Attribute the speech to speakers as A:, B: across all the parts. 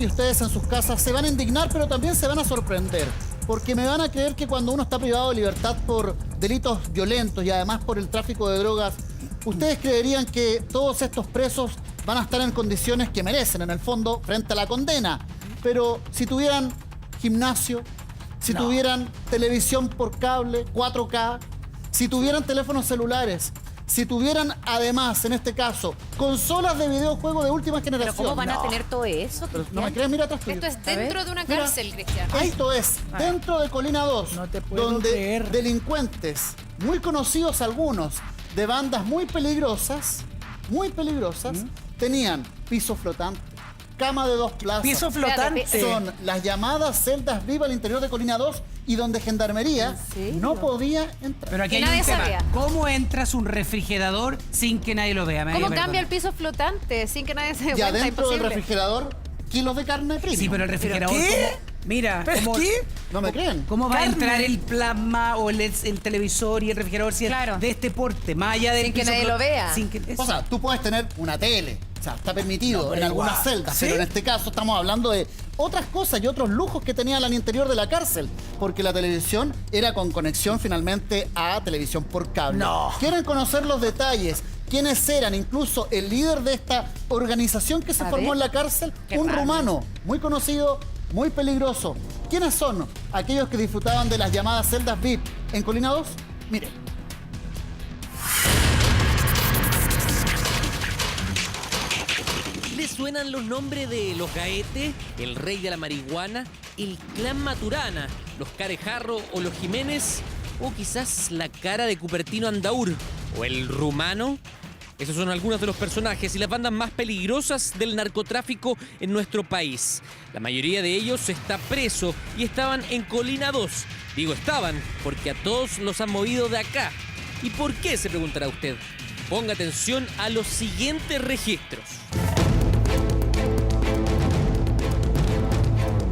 A: y ustedes en sus casas se van a indignar, pero también se van a sorprender. Porque me van a creer que cuando uno está privado de libertad por delitos violentos y además por el tráfico de drogas, ustedes creerían que todos estos presos van a estar en condiciones que merecen, en el fondo, frente a la condena. Pero si tuvieran gimnasio, si tuvieran televisión por cable, 4K, si tuvieran teléfonos celulares, si tuvieran además, en este caso, consolas de videojuegos de última generación.
B: ¿Pero cómo van a tener todo eso?
A: Pero no me crees, mira atrás tuyo.
C: Esto es dentro de una cárcel, Cristiano.
A: Esto es dentro de Colina 2,
D: No te puedo
A: donde
D: creer.
A: delincuentes, muy conocidos algunos, de bandas muy peligrosas, tenían piso flotante, cama de 2 plazas.
D: Piso flotante.
A: Son las llamadas celdas VIP al interior de Colina 2 y donde Gendarmería no podía entrar.
E: Pero aquí
C: Que
E: hay un
C: nadie
E: tema.
C: sabía.
E: ¿Cómo entras un refrigerador sin que nadie lo vea? Me
C: ¿Cómo
E: voy a
C: cambia el
E: perdonar.
C: piso flotante sin que nadie se dé
A: Y
C: cuenta?
A: adentro del
C: Imposible.
A: refrigerador, kilos de carne prima.
E: Sí, pero el refrigerador...
D: ¿Qué?
E: Mira,
D: ¿Pero
E: ¿cómo,
D: qué?
A: ¿No me creen?
E: cómo va a
D: Carne.
E: entrar el plasma o el televisor y el refrigerador si es
C: Claro.
E: de este porte? Más allá del
C: Sin que
E: piso
C: nadie lo vea.
E: Sin que,
A: O sea, tú puedes tener una tele, o sea, está permitido
D: No, pero
A: en algunas
D: igual.
A: celdas,
D: ¿Sí?
A: pero en este caso estamos hablando de otras cosas y otros lujos que tenían al interior de la cárcel, porque la televisión era con conexión finalmente a televisión por cable.
D: No.
A: ¿Quieren conocer los detalles? ¿Quiénes eran? Incluso el líder de esta organización que se
C: A
A: formó
C: ver.
A: en la cárcel,
C: Qué
A: un
C: raro.
A: rumano, muy conocido, muy peligroso. ¿Quiénes son? Aquellos que disfrutaban de las llamadas celdas VIP en Colina 2. Miren.
F: ¿Les suenan los nombres de los Gaete, el Rey de la Marihuana, el Clan Maturana, los Carejarro o los Jiménez? ¿O quizás la cara de Cupertino Andaur o el Rumano? Esos son algunos de los personajes y las bandas más peligrosas del narcotráfico en nuestro país. La mayoría de ellos está preso y estaban en Colina 2. Digo estaban porque a todos los han movido de acá. ¿Y por qué? Se preguntará usted. Ponga atención a los siguientes registros.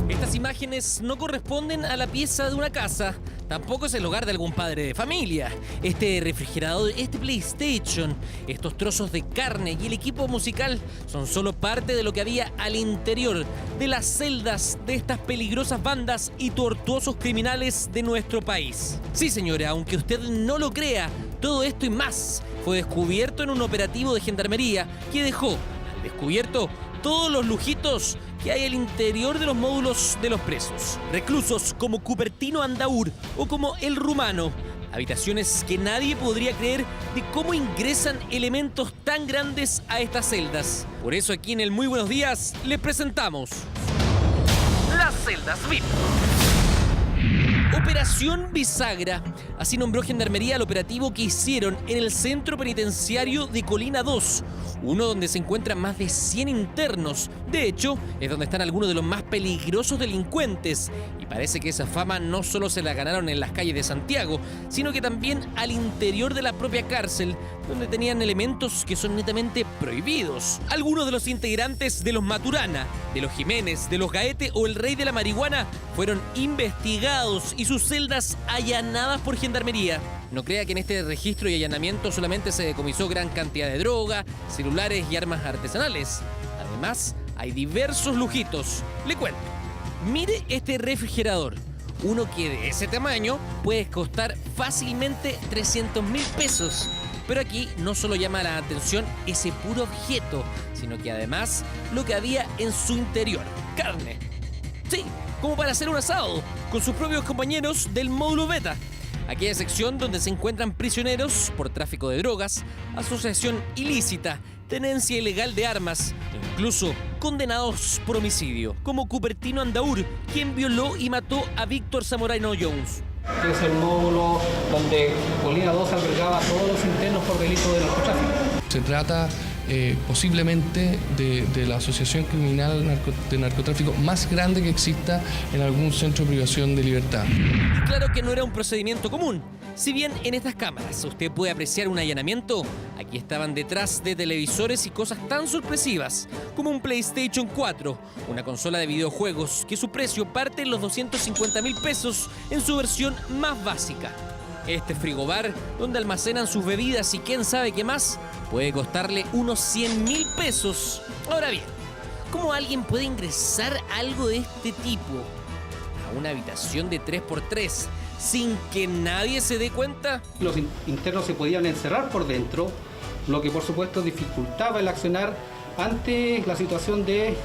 F: Estas imágenes no corresponden a la pieza de una casa, tampoco es el hogar de algún padre de familia. Este refrigerador, este PlayStation, estos trozos de carne y el equipo musical son solo parte de lo que había al interior de las celdas de estas peligrosas bandas y tortuosos criminales de nuestro país. Sí, señora, aunque usted no lo crea, todo esto y más fue descubierto en un operativo de Gendarmería que dejó al descubierto todos los lujitos que hay al interior de los módulos de los presos. Reclusos como Cupertino Andaur o como el Rumano. Habitaciones que nadie podría creer de cómo ingresan elementos tan grandes a estas celdas. Por eso aquí en el Muy Buenos Días les presentamos las celdas VIP. Operación Bisagra. Así nombró Gendarmería al operativo que hicieron en el centro penitenciario de Colina 2, uno donde se encuentran más de 100 internos. De hecho, es donde están algunos de los más peligrosos delincuentes. Y parece que esa fama no solo se la ganaron en las calles de Santiago, sino que también al interior de la propia cárcel, donde tenían elementos que son netamente prohibidos. Algunos de los integrantes de los Maturana, de los Jiménez, de los Gaete o el Rey de la Marihuana fueron investigados y sus celdas allanadas por Gendarmería. No crea que en este registro y allanamiento solamente se decomisó gran cantidad de droga, celulares y armas artesanales. Además, hay diversos lujitos. Le cuento. Mire este refrigerador. Uno que de ese tamaño puede costar fácilmente 300.000 pesos. Pero aquí no solo llama la atención ese puro objeto, sino que además lo que había en su interior. Carne. Sí, como para hacer un asado, con sus propios compañeros del módulo Beta. Aquella sección donde se encuentran prisioneros por tráfico de drogas, asociación ilícita, tenencia ilegal de armas, incluso condenados por homicidio, como Cupertino Andaur, quien violó y mató a Víctor Zamorano Jones.
G: Que es el módulo donde Colina 2 albergaba a todos los internos por delito de narcotráfico.
H: Se trata posiblemente de la asociación criminal de narcotráfico más grande que exista en algún centro de privación de libertad.
F: Y claro que no era un procedimiento común. Si bien en estas cámaras usted puede apreciar un allanamiento, aquí estaban detrás de televisores y cosas tan sorpresivas como un PlayStation 4, una consola de videojuegos que su precio parte en los 250.000 pesos en su versión más básica. Este frigobar, donde almacenan sus bebidas y quién sabe qué más, puede costarle unos 100.000 pesos. Ahora bien, ¿Cómo alguien puede ingresar algo de este tipo a una habitación de 3x3 sin que nadie se dé cuenta?
G: Los internos se podían encerrar por dentro, lo que por supuesto dificultaba el accionar ante la situación de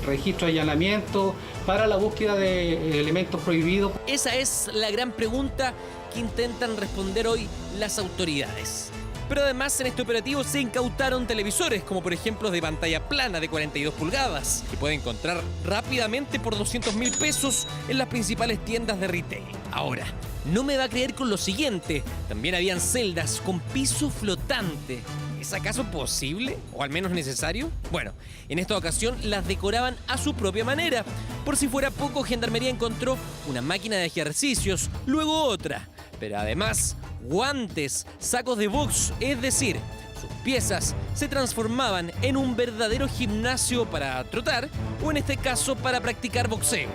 G: registro de allanamiento para la búsqueda de elementos prohibidos.
F: Esa es la gran pregunta que intentan responder hoy las autoridades. Pero además en este operativo se incautaron televisores, como por ejemplo de pantalla plana de 42 pulgadas, que puede encontrar rápidamente por 200.000 pesos en las principales tiendas de retail. Ahora, no me va a creer con lo siguiente, también habían celdas con piso flotante. ¿Es acaso posible? ¿O al menos necesario? Bueno, en esta ocasión las decoraban a su propia manera. Por si fuera poco, Gendarmería encontró una máquina de ejercicios, luego otra. Pero además, guantes, sacos de box, es decir, sus piezas se transformaban en un verdadero gimnasio para trotar, o en este caso para practicar boxeo.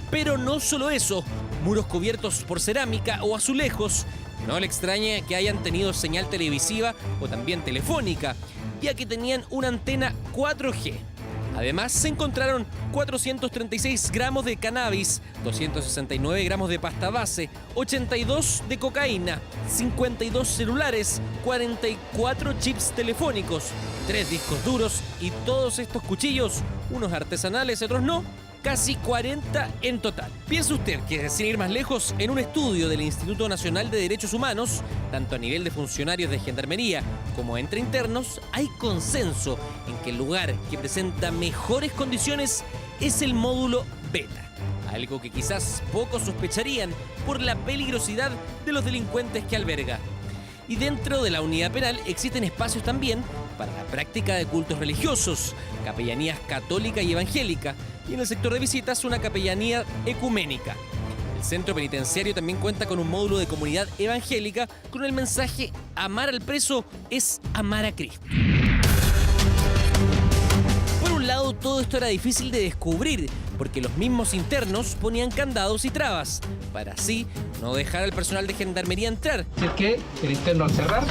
F: Pero no solo eso, muros cubiertos por cerámica o azulejos. No le extraña que hayan tenido señal televisiva o también telefónica, ya que tenían una antena 4G. Además, se encontraron 436 gramos de cannabis, 269 gramos de pasta base, 82 de cocaína, 52 celulares, 44 chips telefónicos, 3 discos duros y todos estos cuchillos, unos artesanales y otros no, casi 40 en total. Piense usted que, sin ir más lejos, en un estudio del Instituto Nacional de Derechos Humanos, tanto a nivel de funcionarios de Gendarmería como entre internos, hay consenso en que el lugar que presenta mejores condiciones es el módulo Beta. Algo que quizás pocos sospecharían por la peligrosidad de los delincuentes que alberga. Y dentro de la unidad penal existen espacios también para la práctica de cultos religiosos, capellanías católica y evangélica, y en el sector de visitas una capellanía ecuménica. El centro penitenciario también cuenta con un módulo de comunidad evangélica con el mensaje "Amar al preso es amar a Cristo". Por un lado, todo esto era difícil de descubrir, porque los mismos internos ponían candados y trabas, para así no dejar al personal de Gendarmería entrar.
G: Así que el interno al cerrar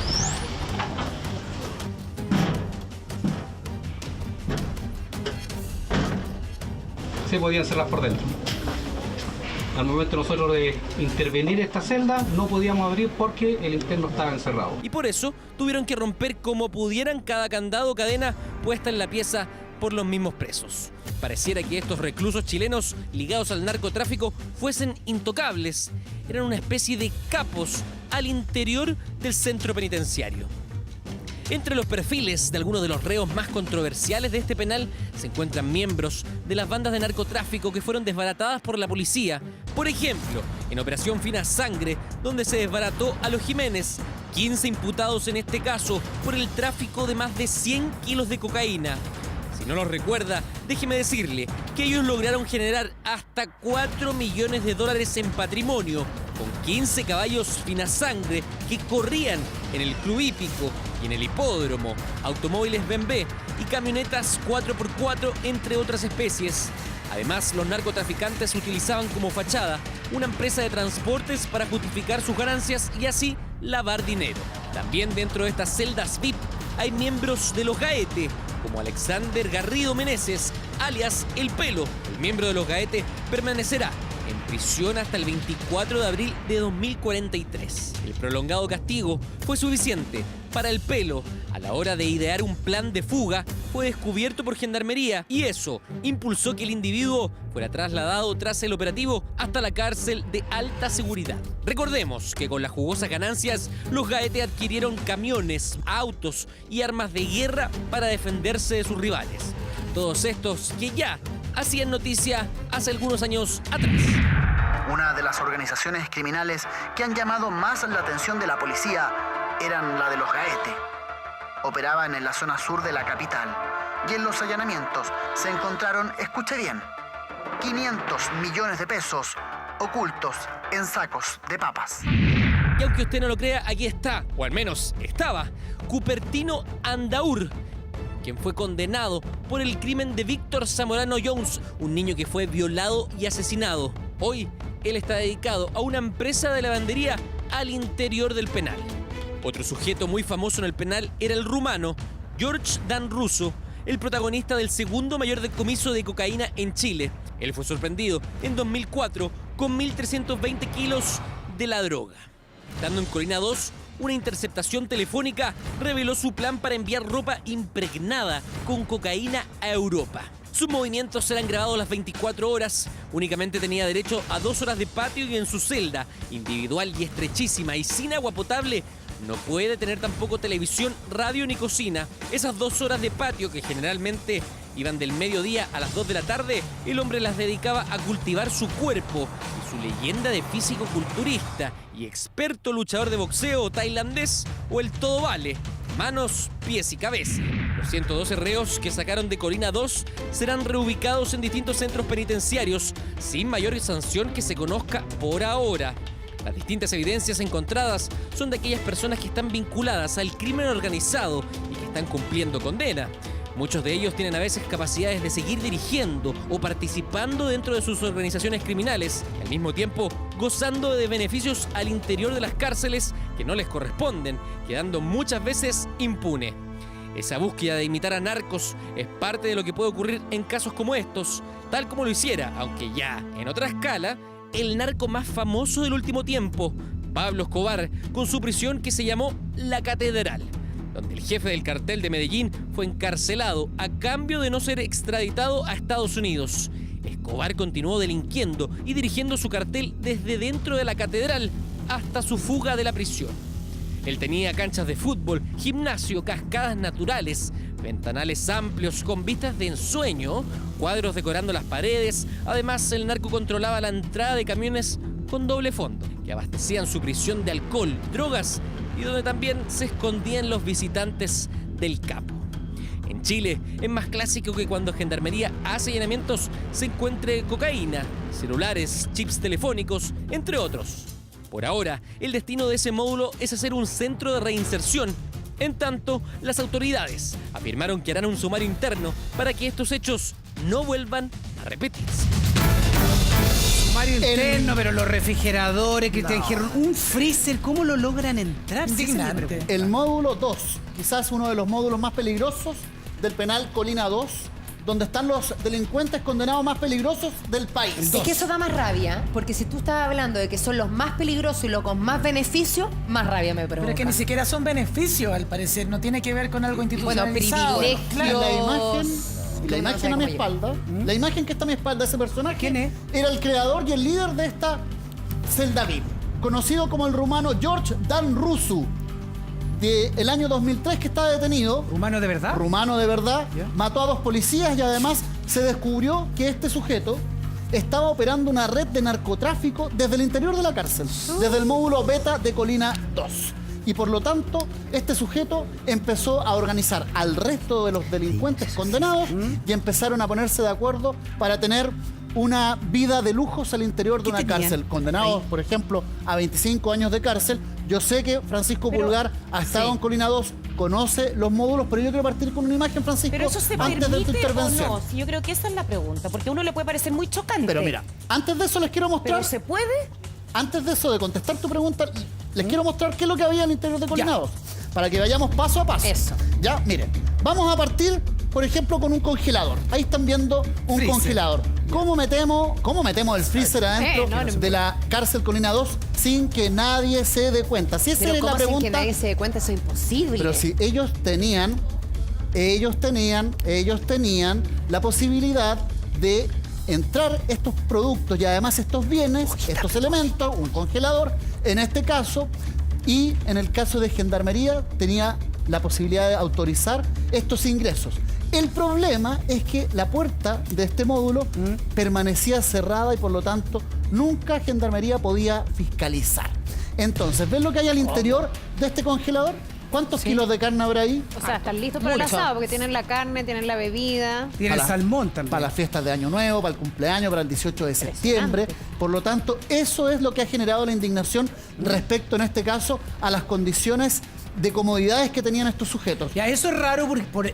G: se podían cerrar por dentro. Al momento nosotros de intervenir esta celda no podíamos abrir porque el interno estaba encerrado.
F: Y por eso tuvieron que romper como pudieran cada candado o cadena puesta en la pieza por los mismos presos. Pareciera que estos reclusos chilenos ligados al narcotráfico fuesen intocables. Eran una especie de capos al interior del centro penitenciario. Entre los perfiles de algunos de los reos más controversiales de este penal se encuentran miembros de las bandas de narcotráfico que fueron desbaratadas por la policía. Por ejemplo, en Operación Fina Sangre, donde se desbarató a los Jiménez, 15 imputados en este caso por el tráfico de más de 100 kilos de cocaína. Si no los recuerda, déjeme decirle que ellos lograron generar hasta $4 millones en patrimonio, con 15 caballos Fina Sangre que corrían en el club hípico y en el hipódromo, automóviles BMW y camionetas 4x4, entre otras especies. Además, los narcotraficantes utilizaban como fachada una empresa de transportes para justificar sus ganancias y así lavar dinero. También dentro de estas celdas VIP hay miembros de los Gaete, como Alexander Garrido Meneses, alias El Pelo. El miembro de los Gaete permanecerá en prisión hasta el 24 de abril de 2043. El prolongado castigo fue suficiente para El Pelo. A la hora de idear un plan de fuga, fue descubierto por Gendarmería y eso impulsó que el individuo fuera trasladado tras el operativo hasta la cárcel de alta seguridad. Recordemos que con las jugosas ganancias, los Gaete adquirieron camiones, autos y armas de guerra para defenderse de sus rivales. Todos estos que ya hacían noticia hace algunos años atrás.
B: Una de las organizaciones criminales que han llamado más la atención de la policía eran la de los Gaete. Operaban en la zona sur de la capital y en los allanamientos se encontraron, escuche bien, 500 millones de pesos ocultos en sacos de papas.
F: Y aunque usted no lo crea, aquí está, o al menos estaba, Cupertino Andaur, quien fue condenado por el crimen de Víctor Zamorano Jones, un niño que fue violado y asesinado. Hoy, él está dedicado a una empresa de lavandería al interior del penal. Otro sujeto muy famoso en el penal era el rumano George Dan Russo, el protagonista del segundo mayor decomiso de cocaína en Chile. Él fue sorprendido en 2004 con 1.320 kilos de la droga. Estando en Colina 2, una interceptación telefónica reveló su plan para enviar ropa impregnada con cocaína a Europa. Sus movimientos serán grabados las 24 horas. Únicamente tenía derecho a 2 horas de patio y en su celda, individual y estrechísima y sin agua potable, no puede tener tampoco televisión, radio ni cocina. Esas 2 horas de patio, que generalmente iban del mediodía a las 2 de la tarde, el hombre las dedicaba a cultivar su cuerpo y su leyenda de físico-culturista y experto luchador de boxeo tailandés o el todo vale, manos, pies y cabeza. Los 112 reos que sacaron de Colina 2 serán reubicados en distintos centros penitenciarios sin mayor sanción que se conozca por ahora. Las distintas evidencias encontradas son de aquellas personas que están vinculadas al crimen organizado y que están cumpliendo condena. Muchos de ellos tienen a veces capacidades de seguir dirigiendo o participando dentro de sus organizaciones criminales, y al mismo tiempo gozando de beneficios al interior de las cárceles que no les corresponden, quedando muchas veces impune. Esa búsqueda de imitar a narcos es parte de lo que puede ocurrir en casos como estos, tal como lo hiciera, aunque ya en otra escala, el narco más famoso del último tiempo, Pablo Escobar, con su prisión que se llamó La Catedral, donde el jefe del cartel de Medellín fue encarcelado a cambio de no ser extraditado a Estados Unidos. Escobar continuó delinquiendo y dirigiendo su cartel desde dentro de la catedral hasta su fuga de la prisión. Él tenía canchas de fútbol, gimnasio, cascadas naturales, ventanales amplios con vistas de ensueño, cuadros decorando las paredes. Además, el narco controlaba la entrada de camiones con doble fondo, que abastecían su prisión de alcohol, drogas y donde también se escondían los visitantes del capo. En Chile es más clásico que cuando Gendarmería hace allanamientos se encuentre cocaína, celulares, chips telefónicos, entre otros. Por ahora, el destino de ese módulo es hacer un centro de reinserción. En tanto, las autoridades afirmaron que harán un sumario interno para que estos hechos no vuelvan a repetirse.
E: Sumario interno, pero los refrigeradores que te dijeron, un freezer, ¿cómo lo logran entrar?
D: Indignante.
A: El módulo 2, quizás uno de los módulos más peligrosos del penal Colina 2, donde están los delincuentes condenados más peligrosos del país.
D: Es que eso da más rabia, porque si tú estás hablando de que son los más peligrosos y los con más beneficios, más rabia me provoca.
I: Pero es que ni siquiera son beneficios, al parecer. No tiene que ver con algo institucionalizado.
D: Bueno, privilegios.
A: La imagen a mi espalda, la imagen que está a mi espalda, ese personaje,
E: ¿quién es?
A: Era el creador y el líder de esta celda VIP, conocido como el rumano George Dan Rusu, del año 2003, que está detenido.
E: ¿Rumano de verdad?
A: Rumano de verdad, mató a 2 policías y además se descubrió que este sujeto estaba operando una red de narcotráfico desde el interior de la cárcel, desde el módulo beta de Colina 2. Y por lo tanto, este sujeto empezó a organizar al resto de los delincuentes condenados y empezaron a ponerse de acuerdo para tener una vida de lujos al interior de una cárcel. Condenados, por ejemplo, a 25 años de cárcel. Yo sé que Francisco Pulgar ha estado en Colina 2, conoce los módulos, pero yo quiero partir con una imagen, Francisco,
J: pero eso se
A: antes de tu
J: permite
A: intervención.
J: o no. Sí, yo creo que esa es la pregunta, porque a uno le puede parecer muy chocante.
A: Pero mira, antes de eso les quiero mostrar...
J: ¿Pero se puede?
A: Antes de eso, de contestar tu pregunta, les quiero mostrar qué es lo que había al interior de Colina 2, para que vayamos paso a paso.
D: Eso.
A: Ya, miren, vamos a partir, por ejemplo, con un congelador. Ahí están viendo un congelador. ¿Cómo metemos el freezer adentro de la cárcel Colina 2 sin que nadie se dé cuenta? Si esa
D: Pero
A: es la
D: ¿cómo
A: pregunta.
D: sin que nadie se dé cuenta? Eso es imposible.
A: Pero si ellos tenían la posibilidad de entrar estos productos y además estos bienes, estos elementos, un congelador, en este caso, y en el caso de Gendarmería tenía la posibilidad de autorizar estos ingresos. El problema es que la puerta de este módulo permanecía cerrada y por lo tanto nunca Gendarmería podía fiscalizar. Entonces, ¿ven lo que hay al interior de este congelador? ¿Cuántos kilos de carne habrá ahí?
C: O sea, están listos para el asado, porque tienen la carne, tienen la bebida.
E: Tienen el salmón también.
A: Para las fiestas de Año Nuevo, para el cumpleaños, para el 18 de septiembre. Por lo tanto, eso es lo que ha generado la indignación respecto, en este caso, a las condiciones de comodidades que tenían estos sujetos.
E: Ya, eso es raro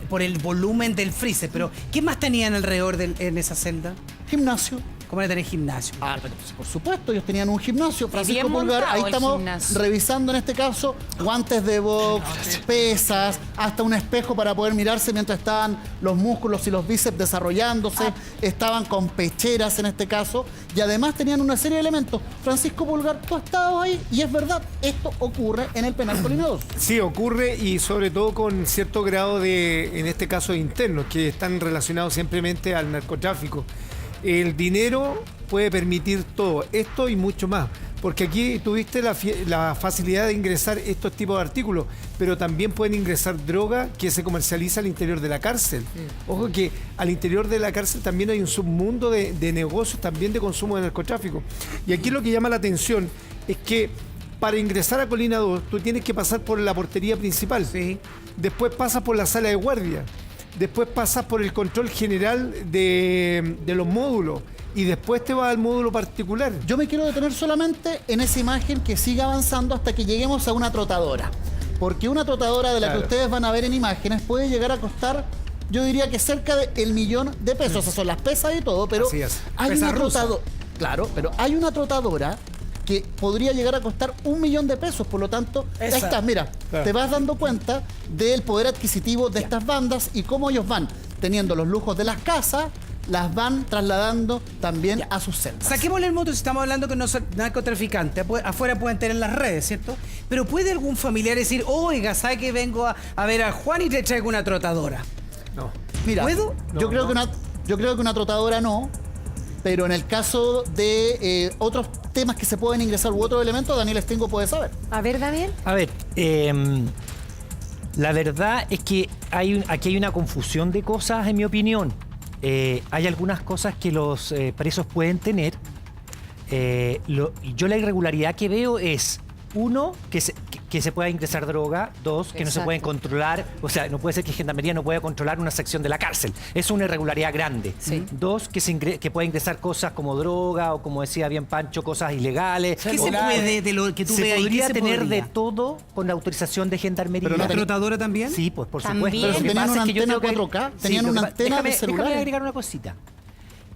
E: por el volumen del freezer, pero ¿qué más tenían alrededor en esa celda?
A: Gimnasio,
E: ¿Cómo era tener gimnasio?
A: Ah, pero por supuesto, ellos tenían un gimnasio. Francisco
J: bien
A: Pulgar,
J: montado
A: ahí
J: el
A: estamos
J: gimnasio.
A: revisando en este caso guantes de box, pesas, hasta un espejo para poder mirarse mientras estaban los músculos y los bíceps desarrollándose, estaban con pecheras en este caso, y además tenían una serie de elementos. Francisco Pulgar, tú has estado ahí y es verdad, esto ocurre en el penal Colina 2.
K: Sí, ocurre y sobre todo con cierto grado de, en este caso, de internos que están relacionados simplemente al narcotráfico. El dinero puede permitir todo, esto y mucho más, porque aquí tuviste la facilidad de ingresar estos tipos de artículos, pero también pueden ingresar droga que se comercializa al interior de la cárcel. Ojo que al interior de la cárcel también hay un submundo de negocios, también de consumo de narcotráfico. Y aquí lo que llama la atención es que para ingresar a Colina 2, tú tienes que pasar por la portería principal.
E: Sí.
K: Después pasas por la sala de guardia. Después pasas por el control general de los módulos. Y después te vas al módulo particular.
A: Yo me quiero detener solamente en esa imagen que sigue avanzando hasta que lleguemos a una trotadora. Porque una trotadora de la que ustedes van a ver en imágenes puede llegar a costar, yo diría que cerca de $1.000.000 de pesos. Esas son las pesas y todo, pero
K: Así es.
A: hay
E: Pesa
A: una
E: rusa.
A: trotadora. Claro, pero hay una trotadora que podría llegar a costar $1.000.000 de pesos. Por lo tanto, ahí
I: Esa.
A: estás, mira,
K: Claro.
A: te vas dando cuenta del poder adquisitivo de estas bandas y cómo ellos van teniendo los lujos de las casas, las van trasladando también a sus celdas.
E: Saquémosle el moto si estamos hablando que no son narcotraficantes. Afuera pueden tener las redes, ¿cierto? Pero ¿puede algún familiar decir, oiga, ¿sabe que vengo a ver a Juan y te traigo una trotadora?
K: No.
A: Mira,
E: ¿Puedo?
A: yo creo que una trotadora no, pero en el caso de otros temas que se pueden ingresar u otros elementos, Daniel Stingo puede saber.
D: A ver, Daniel.
L: A ver, la verdad es que aquí hay una confusión de cosas, en mi opinión. Hay algunas cosas que los presos pueden tener. Yo la irregularidad que veo es, uno, que se pueda ingresar droga, dos, que no se pueden controlar, o sea, no puede ser que Gendarmería no pueda controlar una sección de la cárcel. Es una irregularidad grande.
D: Sí.
L: Dos, que pueda ingresar cosas como droga o, como decía bien Pancho, cosas ilegales.
E: ¿Qué se puede de lo que tú
L: Se
E: veas ahí?
L: podría
E: ¿Qué se
L: tener
E: podría?
L: de todo con la autorización de Gendarmería.
A: Pero
E: ¿La trotadora también?
L: Sí, pues por
J: También.
L: supuesto.
A: Pero
L: Lo
A: si
L: que
A: tenían
L: pasa
A: una
L: es que yo
A: antena
L: creo que
A: 4K, tenían una antena de celular.
L: Déjame agregar una cosita.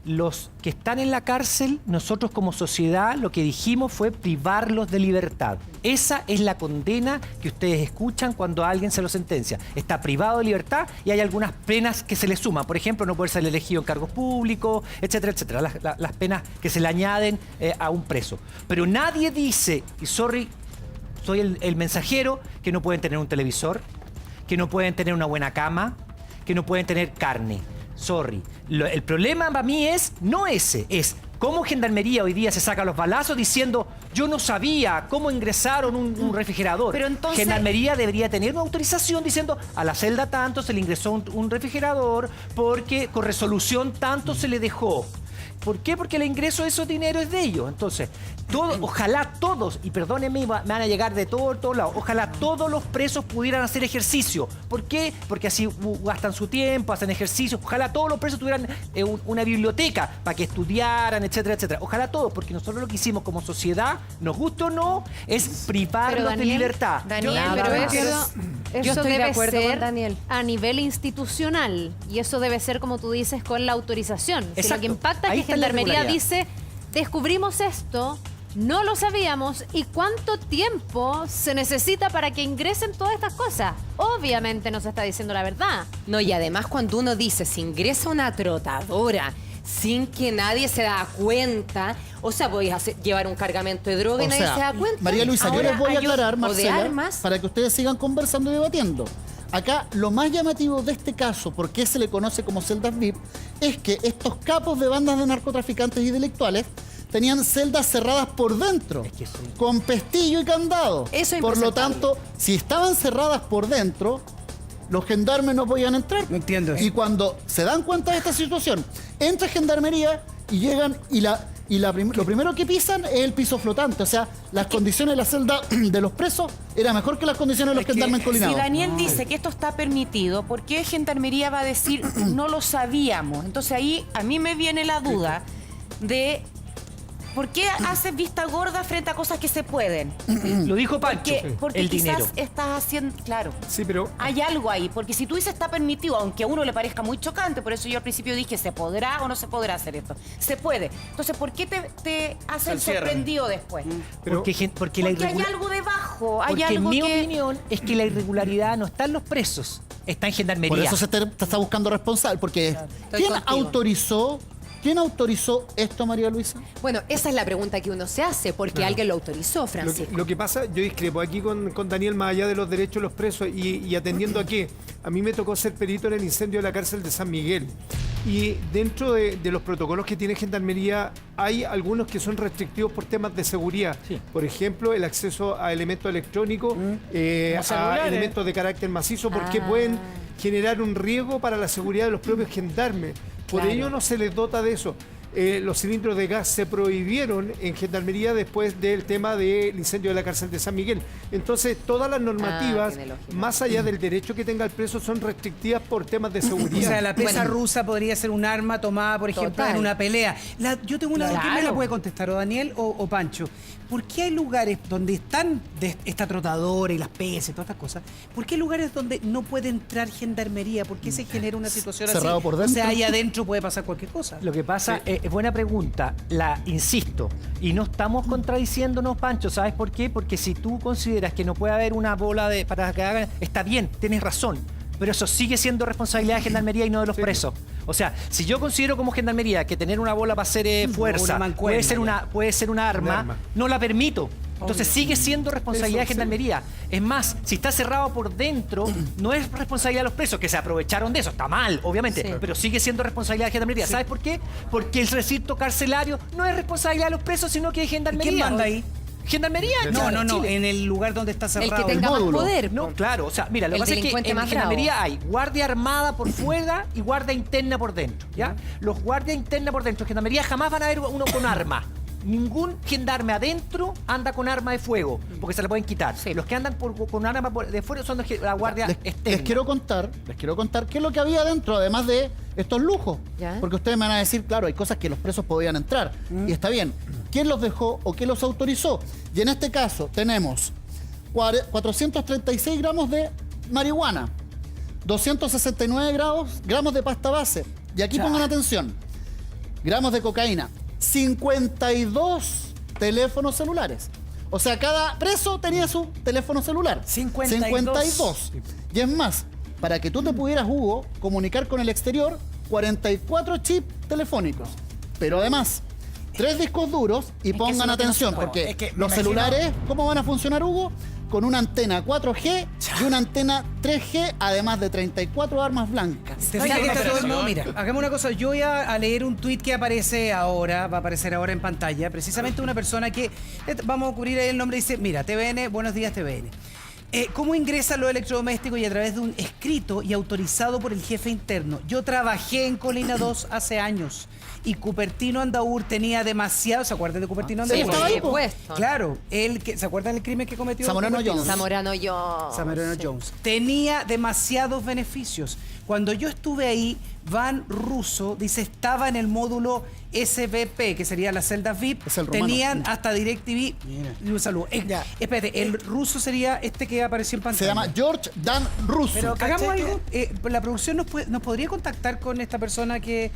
L: Los que están en la cárcel, nosotros como sociedad lo que dijimos fue privarlos de libertad. Esa es la condena que ustedes escuchan cuando a alguien se lo sentencia. Está privado de libertad y hay algunas penas que se le suman. Por ejemplo, no poder ser elegido en cargos públicos, etcétera, etcétera. Las penas que se le añaden a un preso. Pero nadie dice, y sorry, soy el mensajero, que no pueden tener un televisor, que no pueden tener una buena cama, que no pueden tener carne. Sorry. El problema para mí no ese, es cómo Gendarmería hoy día se saca los balazos diciendo yo no sabía cómo ingresaron un refrigerador.
J: Pero entonces-
L: Gendarmería debería tener una autorización diciendo a la celda tanto se le ingresó un refrigerador porque con resolución tanto se le dejó. ¿Por qué? Porque el ingreso de esos dineros es de ellos. Entonces, ojalá todos, y perdónenme, me van a llegar de todos lados, ojalá todos los presos pudieran hacer ejercicio. ¿Por qué? Porque así gastan su tiempo, hacen ejercicio. Ojalá todos los presos tuvieran una biblioteca para que estudiaran, etcétera, etcétera. Ojalá todos, porque nosotros lo que hicimos como sociedad, nos guste o no, es privarlos de libertad.
D: Daniel,
L: Nada
C: Pero
L: más.
D: Yo
C: eso
D: estoy de
C: debe
D: acuerdo con
C: ser
D: Daniel.
C: a nivel institucional y eso debe ser, como tú dices, con la autorización. Si lo
L: Exacto.
C: que impacta
L: Ahí
C: es que
L: está la
C: Gendarmería
L: irregularidad.
C: dice, descubrimos esto, no lo sabíamos y cuánto tiempo se necesita para que ingresen todas estas cosas. Obviamente no se está diciendo la verdad.
D: No, y además cuando uno dice, si ingresa una trotadora sin que nadie se da cuenta, o sea, voy a llevar un cargamento de droga y
A: O
D: nadie
A: sea,
D: se da cuenta.
A: María Luisa, yo
D: Ahora
A: les voy a
D: hay
A: aclarar,
D: o de
A: Marcela,
D: armas.
A: para que ustedes sigan conversando y debatiendo. Acá, lo más llamativo de este caso, por qué se le conoce como celdas VIP, es que estos capos de bandas de narcotraficantes y delictuales tenían celdas cerradas por dentro, con pestillo y candado.
D: Eso es
A: por lo
D: impresentable.
A: tanto, si estaban cerradas por dentro, los gendarmes no podían entrar.
E: No entiendo eso.
A: Y cuando se dan cuenta de esta situación, entra Gendarmería y llegan lo primero que pisan es el piso flotante. O sea, las condiciones de la celda de los presos eran mejor que las condiciones de los gendarmes
J: Si
A: encolinados.
J: Daniel dice que esto está permitido, ¿por qué Gendarmería va a decir no lo sabíamos? Entonces ahí a mí me viene la duda de ¿Por qué haces vista gorda frente a cosas que se pueden?
L: Lo dijo Pancho,
J: Porque
L: el
J: quizás
L: dinero.
J: estás haciendo, claro,
K: Sí, pero
J: hay algo ahí, porque si tú dices está permitido, aunque a uno le parezca muy chocante, por eso yo al principio dije, ¿se podrá o no se podrá hacer esto? Se puede. Entonces, ¿por qué te hacen sorprendido después?
L: Porque hay
J: algo debajo, hay
L: Porque
J: algo
L: mi
J: que...
L: opinión es que la irregularidad no está en los presos, está en gendarmería.
A: Por eso te está buscando responsable, porque
D: Estoy contigo.
A: ¿quién autorizó esto, María Luisa?
D: Bueno, esa es la pregunta que uno se hace, porque alguien lo autorizó,
K: Lo
D: Francisco.
K: que pasa, yo discrepo aquí con Daniel, más allá de los derechos de los presos y atendiendo a qué. A mí me tocó ser perito en el incendio de la cárcel de San Miguel. Y dentro de los protocolos que tiene Gendarmería, hay algunos que son restrictivos por temas de seguridad.
L: Sí.
K: Por ejemplo, el acceso a elementos electrónicos, a elementos de carácter macizo, porque pueden generar un riesgo para la seguridad de los propios gendarmes. Por ello no se les dota de eso. Los cilindros de gas se prohibieron en Gendarmería después del tema del incendio de la cárcel de San Miguel. Entonces, todas las normativas,
D: tiene lógica.
K: más allá del derecho que tenga el preso, son restrictivas por temas de seguridad.
E: O sea, la pesa
D: Bueno.
E: rusa podría ser un arma tomada, por ejemplo,
D: Total.
E: en una pelea. Yo tengo una duda, ¿quién me la
D: Claro.
E: puede contestar? ¿O Daniel o Pancho? ¿Por qué hay lugares donde están esta trotadora y las pesas y todas estas cosas? ¿Por qué hay lugares donde no puede entrar gendarmería? ¿Por qué se genera una situación así?
A: Cerrado por
E: O sea,
A: dentro.
E: ahí adentro puede pasar cualquier cosa.
L: Lo que pasa, es buena pregunta, la insisto, y no estamos contradiciéndonos, Pancho, ¿sabes por qué? Porque si tú consideras que no puede haber una bola para que hagan, está bien, tienes razón, pero eso sigue siendo responsabilidad de Gendarmería y no de los presos. O sea, si yo considero como Gendarmería que tener una bola para hacer fuerza
E: una mancuerna,
L: puede ser un arma, no la permito. Entonces sigue siendo responsabilidad de Gendarmería. Es más, si está cerrado por dentro, no es responsabilidad de los presos, que se aprovecharon de eso. Está mal, obviamente,
D: Sí.
L: pero sigue siendo responsabilidad de Gendarmería. ¿Sabes por qué? Porque el recinto carcelario no es responsabilidad de los presos, sino que de Gendarmería.
E: ¿Quién manda ahí?
L: Gendarmería.
E: No,
L: Chile.
E: en el lugar donde está
D: El
E: cerrado.
D: que tenga más
A: módulo.
D: poder.
L: No, claro, o sea, mira, lo
D: El
L: que pasa es que
D: delincuente
L: en
D: más
L: Gendarmería hay guardia armada por fuera y guardia interna por dentro, ¿ya? Los guardias interna por dentro, en Gendarmería jamás van a ver uno con arma. Ningún gendarme adentro anda con arma de fuego, porque se la pueden quitar. Los que andan con arma de fuego son la guardia externa.
A: Les quiero contar qué es lo que había adentro, además de estos lujos.
D: ¿Ya?
A: Porque ustedes me van a decir, claro, hay cosas que los presos podían entrar. Y está bien. ¿Quién los dejó o quién los autorizó? Y en este caso tenemos 436 gramos de marihuana, 269 gramos de pasta base. Y aquí pongan atención. Gramos de cocaína, 52 teléfonos celulares. O sea, cada preso tenía su teléfono celular. 52. Y es más, para que tú te pudieras, Hugo, comunicar con el exterior, 44 chips telefónicos. Pero además, 3 discos duros y
I: que
A: pongan
I: eso es lo que no
A: atención,
I: se puede.
A: porque
I: Es que me
A: los
I: imagino-
A: celulares, ¿cómo van a funcionar, Hugo? Con una antena 4G y una antena 3G, además de 34 armas blancas.
E: ¿Te fijas que está todo el mundo? Mira, hagamos una cosa. Yo voy a leer un tuit que aparece ahora, va a aparecer ahora en pantalla. Precisamente una persona que, vamos a cubrir ahí el nombre, dice, mira, TVN, buenos días TVN. ¿Cómo ingresan los electrodomésticos? Y a través de un escrito y autorizado por el jefe interno. Yo trabajé en Colina 2 hace años y Cupertino Andaur tenía demasiado. ¿Se acuerdan de Cupertino
A: Sí,
E: Andaur?
A: estaba ahí,
D: por supuesto.
E: Claro, ¿se acuerdan del crimen que cometió?
A: Zamorano
E: Cupertino?
A: Jones.
D: Zamorano yo.
E: Zamorano Jones. Tenía demasiados beneficios. Cuando yo estuve ahí, Van Russo dice estaba en el módulo SVP, que sería las celdas VIP.
A: Es el romano.
E: Tenían hasta DirecTV. Y un saludo. Espérate, el ruso sería este que apareció en pantalla.
A: Se llama George Dan Russo.
I: Pero
E: Hagamos
I: ¿cachai
E: algo. La producción nos podría contactar con esta persona que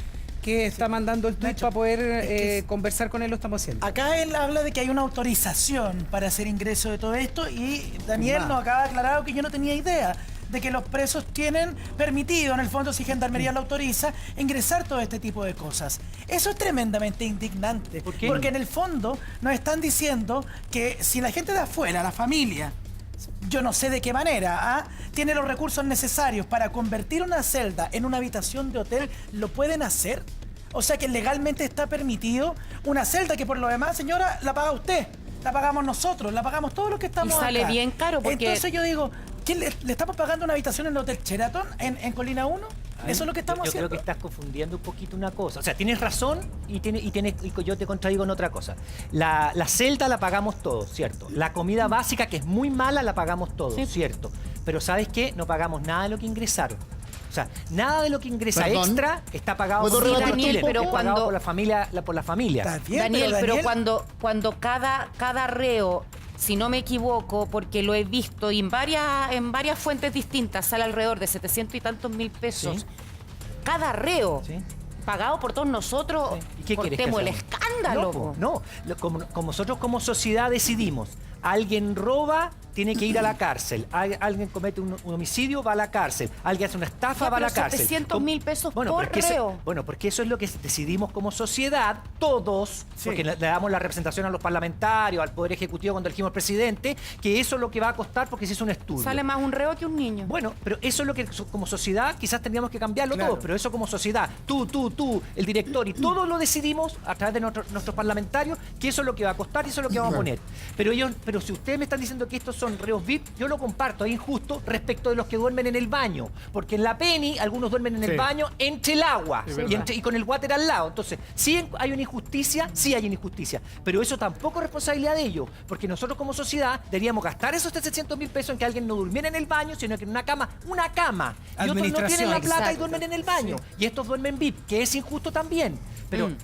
E: está mandando el tweet para poder conversar con él. Lo estamos haciendo.
I: Acá él habla de que hay una autorización para hacer ingreso de todo esto y Daniel nos acaba de aclarar que yo no tenía idea de que los presos tienen permitido, en el fondo, si Gendarmería lo autoriza, ingresar todo este tipo de cosas. Eso es tremendamente indignante.
L: ¿Por qué?
I: Porque en el fondo nos están diciendo que si la gente de afuera, la familia, yo no sé de qué manera, tiene los recursos necesarios para convertir una celda en una habitación de hotel, ¿lo pueden hacer? O sea que legalmente está permitido una celda que por lo demás, señora, la paga usted, la pagamos nosotros, la pagamos todos los que estamos
J: Y sale
I: acá.
J: bien caro porque...
I: Entonces yo digo, ¿quién le estamos pagando una habitación en el Hotel Sheraton en Colina 1? Eso es lo que estamos
L: yo
I: haciendo.
L: creo que estás confundiendo un poquito una cosa. O sea, tienes razón y yo te contradigo en otra cosa. La celda la pagamos todos, ¿cierto? La comida básica, que es muy mala, la pagamos todos, ¿cierto? Pero ¿sabes qué? No pagamos nada de lo que ingresaron. O sea, nada de lo que ingresa
A: Perdón.
L: extra está pagado
A: ¿Puedo
L: por
A: rebatir
J: Daniel,
A: un poco?
J: pero
L: es
J: cuando-
L: pagado por la familia.
I: Está bien,
J: Daniel, pero
I: Daniel,
J: cuando cada reo, si no me equivoco, porque lo he visto y en varias fuentes distintas, sale alrededor de 700 y tantos mil pesos.
L: Sí.
J: Cada reo,
L: Sí.
J: pagado por todos nosotros,
L: ¿Y qué quieres que
J: cortemos el
L: hagamos?
J: escándalo.
L: No,
J: po.
L: no. Como nosotros como sociedad decidimos, alguien roba, tiene que ir a la cárcel. Alguien comete un homicidio, va a la cárcel. Alguien hace una estafa,
J: Ya,
L: va a la
J: pero
L: cárcel.
J: 700.000 pesos por
L: pero es que
J: reo.
L: porque eso es lo que decidimos como sociedad, todos, porque le damos la representación a los parlamentarios, al Poder Ejecutivo cuando elegimos al presidente, que eso es lo que va a costar porque se hizo un estudio.
J: Sale más un reo que un niño.
L: Bueno, pero eso es lo que como sociedad quizás tendríamos que cambiarlo
K: Claro.
L: todos, pero eso como sociedad, tú, el director y todos lo decidimos a través de nuestros parlamentarios que eso es lo que va a costar y eso es lo que vamos a poner. Pero si ustedes me están diciendo que estos son reos VIP, yo lo comparto, es injusto respecto de los que duermen en el baño, porque en la Penny algunos duermen en el
K: Sí.
L: baño entre el agua
K: Es
L: y,
K: verdad.
L: y con el water al lado. Entonces, sí hay una injusticia, pero eso tampoco es responsabilidad de ellos, porque nosotros como sociedad deberíamos gastar esos 700.000 pesos en que alguien no durmiera en el baño, sino que en una cama. Y otros no
E: Administración.
L: tienen la plata y
J: Exacto.
L: duermen en el baño. Y estos duermen VIP, que es injusto también.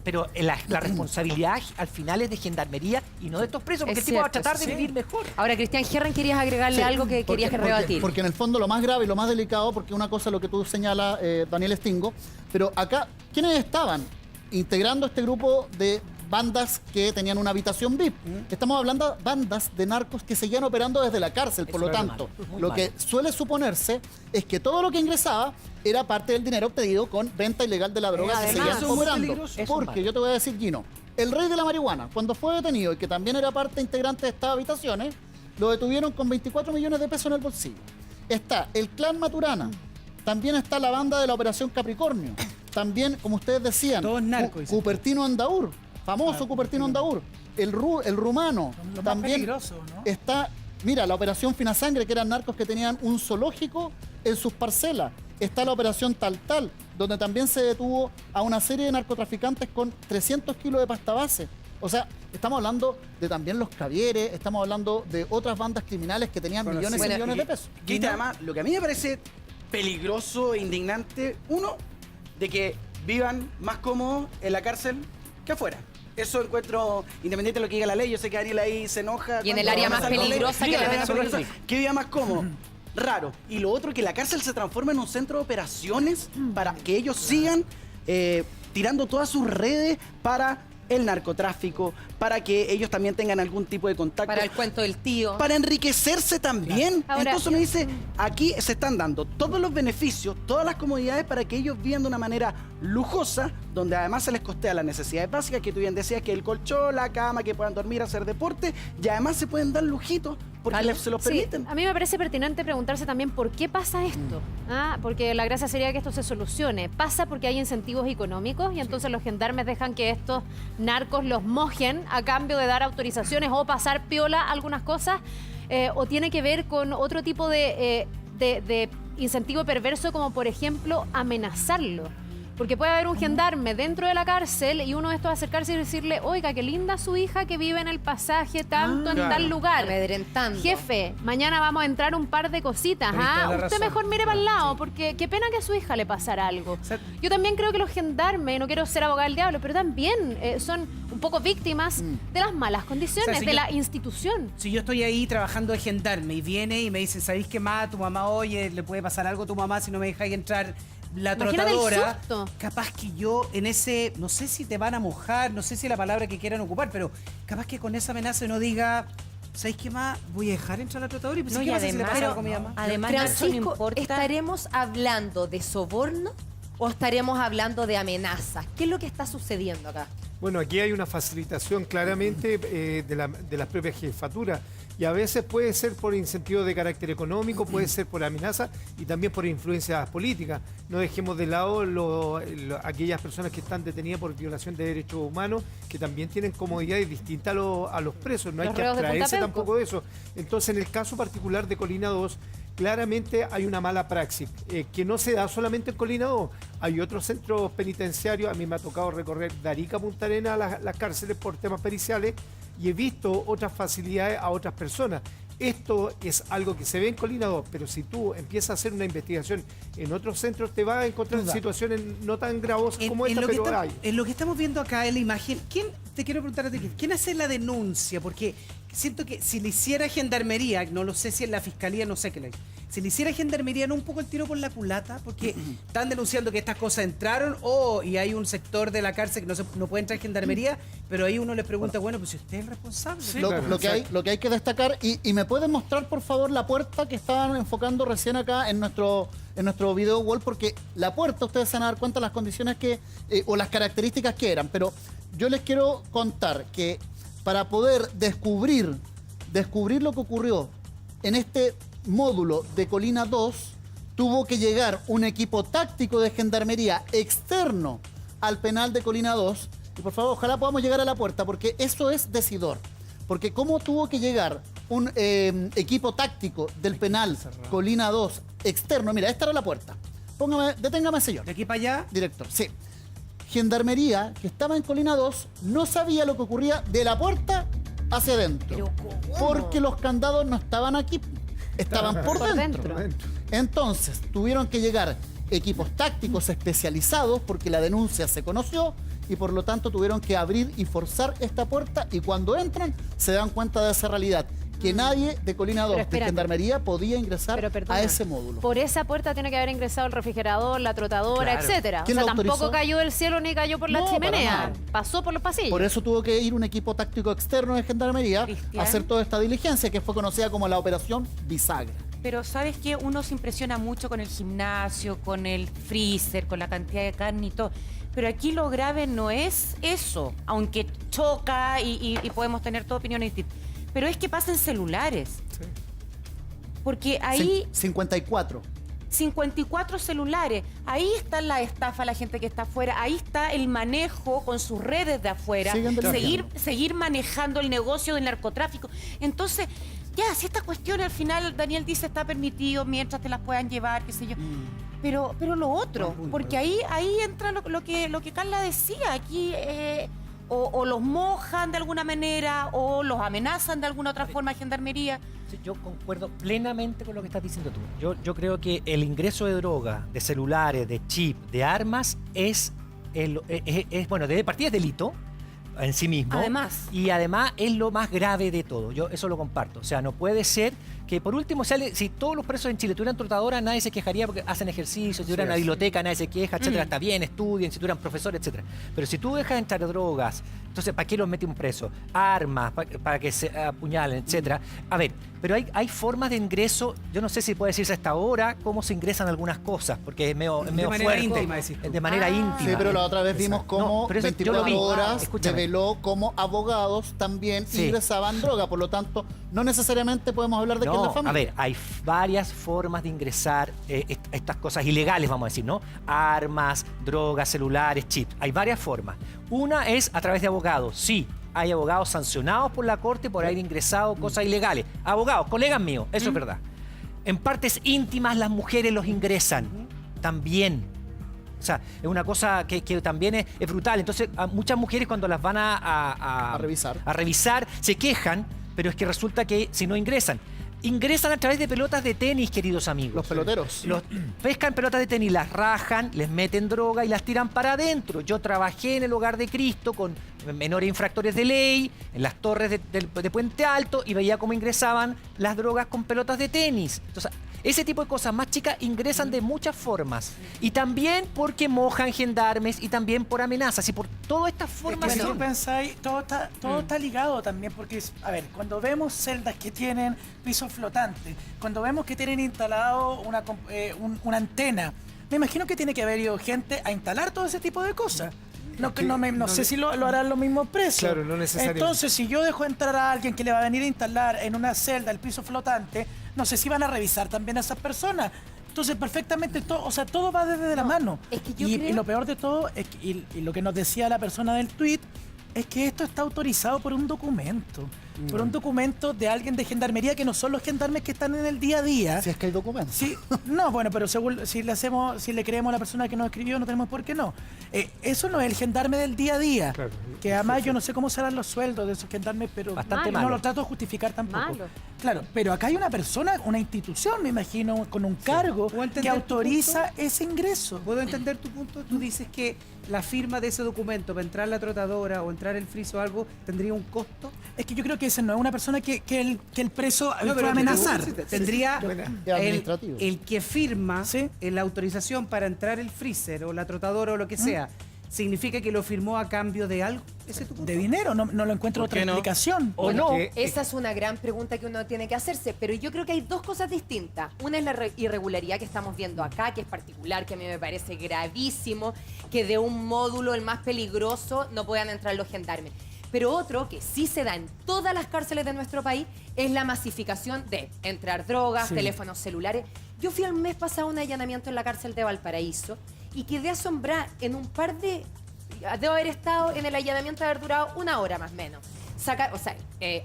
L: Pero la responsabilidad al final es de Gendarmería y no de estos presos, porque
C: Es
L: el tipo va a
C: cierto,
L: tratar de
C: sí.
L: vivir mejor.
C: Ahora, Cristian Herren, querías agregarle
A: Sí,
C: algo que querías que rebatir.
A: Porque en el fondo lo más grave y lo más delicado, porque una cosa es lo que tú señalas, Daniel Stingo, pero acá, ¿quiénes estaban integrando este grupo de bandas que tenían una habitación VIP? Estamos hablando de bandas de narcos que seguían operando desde la cárcel, por lo tanto, lo que suele suponerse es que todo lo que ingresaba era parte del dinero obtenido con venta ilegal de la droga que
C: Además,
A: seguían
C: eso es muy
A: operando.
C: peligroso.
L: Eso es
A: Porque
L: malo.
A: yo te voy a decir, Gino, el rey de la marihuana, cuando fue detenido y que también era parte integrante de estas habitaciones, lo detuvieron con 24 millones de pesos en el bolsillo. Está el clan Maturana, también está la banda de la Operación Capricornio, también, como ustedes decían,
E: Todos narcos, dicen.
A: Cupertino Andaur, famoso Cupertino Andaur, el rumano,
I: Lo más
A: también
I: peligroso, ¿no?
A: está, mira, la Operación Finasangre, que eran narcos que tenían un zoológico en sus parcelas. Está la Operación Tal, donde también se detuvo a una serie de narcotraficantes con 300 kilos de pasta base. O sea, estamos hablando de también los Cavieres, estamos hablando de otras bandas criminales que tenían
E: Bueno,
A: millones
E: sí.
A: y millones de pesos.
M: Cristian, además, lo que a mí me parece peligroso e indignante, uno, de que vivan más cómodos en la cárcel que afuera. Eso encuentro, independiente de lo que diga la ley, yo sé que Daniel ahí se enoja.
J: Y en el
M: cuando
J: área más
M: pasa algo de ley.
J: peligrosa que
M: Sí,
J: le
M: en el área
J: metan
M: más
J: por el
M: peligrosa, que viva más cómodo. Raro. Y lo otro, que la cárcel se transforma en un centro de operaciones para que ellos sigan tirando todas sus redes para el narcotráfico, para que ellos también tengan algún tipo de contacto.
J: Para el cuento del tío.
M: Para enriquecerse también.
C: Ahora-
M: Entonces uno dice, aquí se están dando todos los beneficios, todas las comodidades para que ellos vivan de una manera lujosa, donde además se les costea las necesidades básicas, que tú bien decías, que el colchón, la cama, que puedan dormir, hacer deporte, y además se pueden dar lujitos porque se los
C: Sí,
M: permiten.
C: a mí me parece pertinente preguntarse también por qué pasa esto. Porque la gracia sería que esto se solucione. Pasa porque hay incentivos económicos y entonces los gendarmes dejan que estos narcos los mojen a cambio de dar autorizaciones o pasar piola algunas cosas. O tiene que ver con otro tipo de incentivo perverso, como por ejemplo amenazarlo. Porque puede haber un gendarme dentro de la cárcel y uno de estos acercarse y decirle, oiga, qué linda su hija que vive en el pasaje tanto en tal lugar.
J: Amedrentando.
C: Jefe, mañana vamos a entrar un par de cositas.
E: Tenés toda la
C: Usted
E: razón.
C: mejor mire para el lado, porque qué pena que a su hija le pasara algo. Yo también creo que los gendarmes, no quiero ser abogada del diablo, pero también son un poco víctimas de las malas condiciones,
E: O sea, si
C: de
E: yo-
C: la institución.
E: Si yo estoy ahí trabajando de gendarme y viene y me dice, ¿sabéis qué más? Tu mamá, oye, le puede pasar algo a tu mamá si no me dejáis entrar la
C: Imagínate el
E: trotadora.
C: susto.
E: Capaz que yo en ese, no sé si te van a mojar, no sé si es la palabra que quieran ocupar, pero capaz que con esa amenaza uno diga, ¿sabéis qué más? Voy a dejar entrar la trotadora y pues,
J: No,
E: ¿qué
J: y
E: pasa si le
J: además-
E: pasa
J: pero-
E: algo a mi mamá?
J: Además, Nacho, no
D: Francisco,
J: importa.
D: ¿estaremos hablando de soborno o estaremos hablando de amenazas? ¿Qué es lo que está sucediendo acá?
K: Bueno, aquí hay una facilitación claramente de las propias jefaturas y a veces puede ser por incentivos de carácter económico, puede ser por amenazas y también por influencias políticas. No dejemos de lado aquellas personas que están detenidas por violación de derechos humanos, que también tienen comodidades distintas a los presos. No hay
C: Los
K: que
C: reos de Punta
K: abstraerse
C: Peuco.
K: tampoco de eso. Entonces, en el caso particular de Colina 2, claramente hay una mala praxis, que no se da solamente en Colina 2. Hay otros centros penitenciarios, a mí me ha tocado recorrer de Arica a Punta Arenas las cárceles por temas periciales y he visto otras facilidades a otras personas. Esto es algo que se ve en Colina 2, pero si tú empiezas a hacer una investigación en otros centros, te vas a encontrar en situaciones no tan gravosas como esta,
E: lo que
K: pero hay.
E: en lo que estamos viendo acá en la imagen, te quiero preguntar a ti, ¿quién hace la denuncia? Porque siento que si le hiciera Gendarmería, no lo sé si en la Fiscalía, no sé qué le... Si le hiciera Gendarmería, ¿no un poco el tiro por la culata? Porque están denunciando que estas cosas entraron y hay un sector de la cárcel que no puede entrar Gendarmería, pero ahí uno les pregunta, bueno, pues si usted es el responsable.
A: Sí, lo que hay que destacar, y me pueden mostrar por favor la puerta que estaban enfocando recién acá en nuestro video wall, porque la puerta, ustedes se van a dar cuenta de las condiciones o las características que eran, pero yo les quiero contar que para poder descubrir lo que ocurrió en este módulo de Colina 2, tuvo que llegar un equipo táctico de Gendarmería externo al penal de Colina 2. Y por favor, ojalá podamos llegar a la puerta, porque eso es decidor. Porque cómo tuvo que llegar un equipo táctico del penal Colina 2 externo. Mira, esta era la puerta. Deténgame, señor.
E: ¿De aquí para allá?
A: Director, sí. Gendarmería, que estaba en Colina 2, no sabía lo que ocurría de la puerta hacia adentro.
J: ¿Pero cómo?
A: Porque los candados no estaban aquí, estaban por dentro. Entonces, tuvieron que llegar equipos tácticos especializados porque la denuncia se conoció y por lo tanto tuvieron que abrir y forzar esta puerta, y cuando entran se dan cuenta de esa realidad, que nadie de Colina 2 de Gendarmería podía ingresar a ese módulo.
C: Por esa puerta tiene que haber ingresado el refrigerador, la trotadora,
A: Claro.
C: etcétera. O
A: ¿Quién
C: sea,
A: lo autorizó?
C: tampoco cayó del cielo ni cayó por la
A: No,
C: chimenea.
A: para nada.
C: Pasó por los pasillos.
A: Por eso tuvo que ir un equipo táctico externo de Gendarmería a hacer toda esta diligencia, que fue conocida como la Operación Bisagra.
J: Pero ¿sabes qué? Uno se impresiona mucho con el gimnasio, con el freezer, con la cantidad de carne y todo. Pero aquí lo grave no es eso, aunque choca y podemos tener toda opiniones distintas. Pero es que pasa en celulares.
K: Sí.
J: Porque ahí...
A: 54.
J: 54 celulares. Ahí está la estafa, la gente que está afuera. Ahí está el manejo con sus redes de afuera. Seguir manejando el negocio del narcotráfico. Entonces, ya, si esta cuestión al final, Daniel dice, está permitido mientras te las puedan llevar, qué sé yo. Pero lo otro, porque ahí entra lo que Carla decía. Aquí o los mojan de alguna manera o los amenazan de alguna otra forma a Gendarmería.
L: Sí, yo concuerdo plenamente con lo que estás diciendo tú. Yo creo que el ingreso de droga, de celulares, de chip, de armas bueno, de partida es delito en sí mismo.
J: Además.
L: Y además es lo más grave de todo. Yo eso lo comparto. O sea, no puede ser que por último, si todos los presos en Chile tuvieran trotadoras, nadie se quejaría porque hacen ejercicio, si tuvieran una biblioteca, nadie se queja, etcétera, está bien, estudien, si tuvieran profesores, etcétera. Pero si tú dejas entrar drogas, entonces, ¿para qué los mete un preso? Armas, para que se apuñalen, etcétera. A ver, pero hay formas de ingreso, yo no sé si puede decirse hasta ahora cómo se ingresan algunas cosas, porque es medio
E: manera
L: fuerte.
E: íntima, decís tú.
L: De manera íntima.
A: Sí, pero la otra vez vimos cómo
L: No, pero eso yo
A: 24
L: lo vi.
A: horas
L: Escúchame.
A: develó cómo abogados también
L: Sí.
A: ingresaban droga. Por lo tanto, no necesariamente podemos hablar de que es la familia.
L: A ver, hay varias formas de ingresar estas cosas ilegales, vamos a decir, ¿no? Armas, drogas, celulares, chips. Hay varias formas. Una es a través de abogados. Sí, hay abogados sancionados por la corte por haber ingresado cosas ilegales. Abogados, colegas míos, eso es verdad. En partes íntimas las mujeres los ingresan también. O sea, es una cosa que también es brutal. Entonces, a muchas mujeres cuando las van a revisar, se quejan, pero es que resulta que si no ingresan a través de pelotas de tenis, queridos amigos.
A: Los peloteros.
L: Pescan pelotas de tenis, las rajan, les meten droga y las tiran para adentro. Yo trabajé en el Hogar de Cristo con menores infractores de ley, en las torres de Puente Alto, y veía cómo ingresaban las drogas con pelotas de tenis. Entonces, ese tipo de cosas más chicas ingresan de muchas formas. Y también porque mojan gendarmes y también por amenazas y por todas estas formas.
I: Si tú pensáis, todo está ligado también, porque, a ver, cuando vemos celdas que tienen pisos flotantes, cuando vemos que tienen instalado una antena, me imagino que tiene que haber ido gente a instalar todo ese tipo de cosas. No sé si lo harán los mismos presos.
K: Claro, no necesariamente.
I: Entonces, si yo dejo entrar a alguien que le va a venir a instalar en una celda el piso flotante, no sé si van a revisar también a esas personas. Entonces, perfectamente todo, o sea, todo va desde la mano.
J: Es que yo
I: y
J: creo...
I: lo peor de todo, es que, y lo que nos decía la persona del tweet, es que esto está autorizado por un documento. por un documento de alguien de gendarmería que no son los gendarmes que están en el día a día.
A: Si es que hay documentos.
I: Sí, no, bueno, pero según si le creemos a la persona que nos escribió, no tenemos por qué no. Eso no es el gendarme del día a día.
K: Claro.
I: Que además yo no sé cómo serán los sueldos de esos gendarmes, pero
L: Bastante
I: no
L: malo.
I: lo trato de justificar tampoco.
C: Malo.
I: Claro, pero acá hay una persona, una institución, me imagino, con un cargo
E: ¿Puedo entender
I: que
E: tu
I: autoriza ese ingreso.
E: ¿Puedo entender tu punto? Tú dices que la firma de ese documento para entrar la trotadora o entrar el friso o algo tendría un costo.
I: Es que yo creo que esa no es una persona que el preso
E: No,
I: fue a amenazar.
E: Tendría
A: Es administrativo.
E: el que firma
I: Sí.
E: la autorización para entrar el freezer o la trotadora o lo que sea. ¿Significa que lo firmó a cambio de algo? ¿Ese es tu punto?
I: De dinero, no lo encuentro
M: ¿Por
I: otra
M: qué no?
I: explicación.
D: O no,
K: que-
D: esa es una gran pregunta que uno tiene que hacerse, pero yo creo que hay dos cosas distintas. Una es la irregularidad que estamos viendo acá, que es particular, que a mí me parece gravísimo, que de un módulo, el más peligroso, no puedan entrar los gendarmes. Pero otro, que sí se da en todas las cárceles de nuestro país, es la masificación de entrar drogas,
I: Sí.
D: teléfonos celulares. Yo fui el mes pasado a un allanamiento en la cárcel de Valparaíso y quedé asombrada en un par de... Debo haber estado en el allanamiento, haber durado 1 hora más o menos.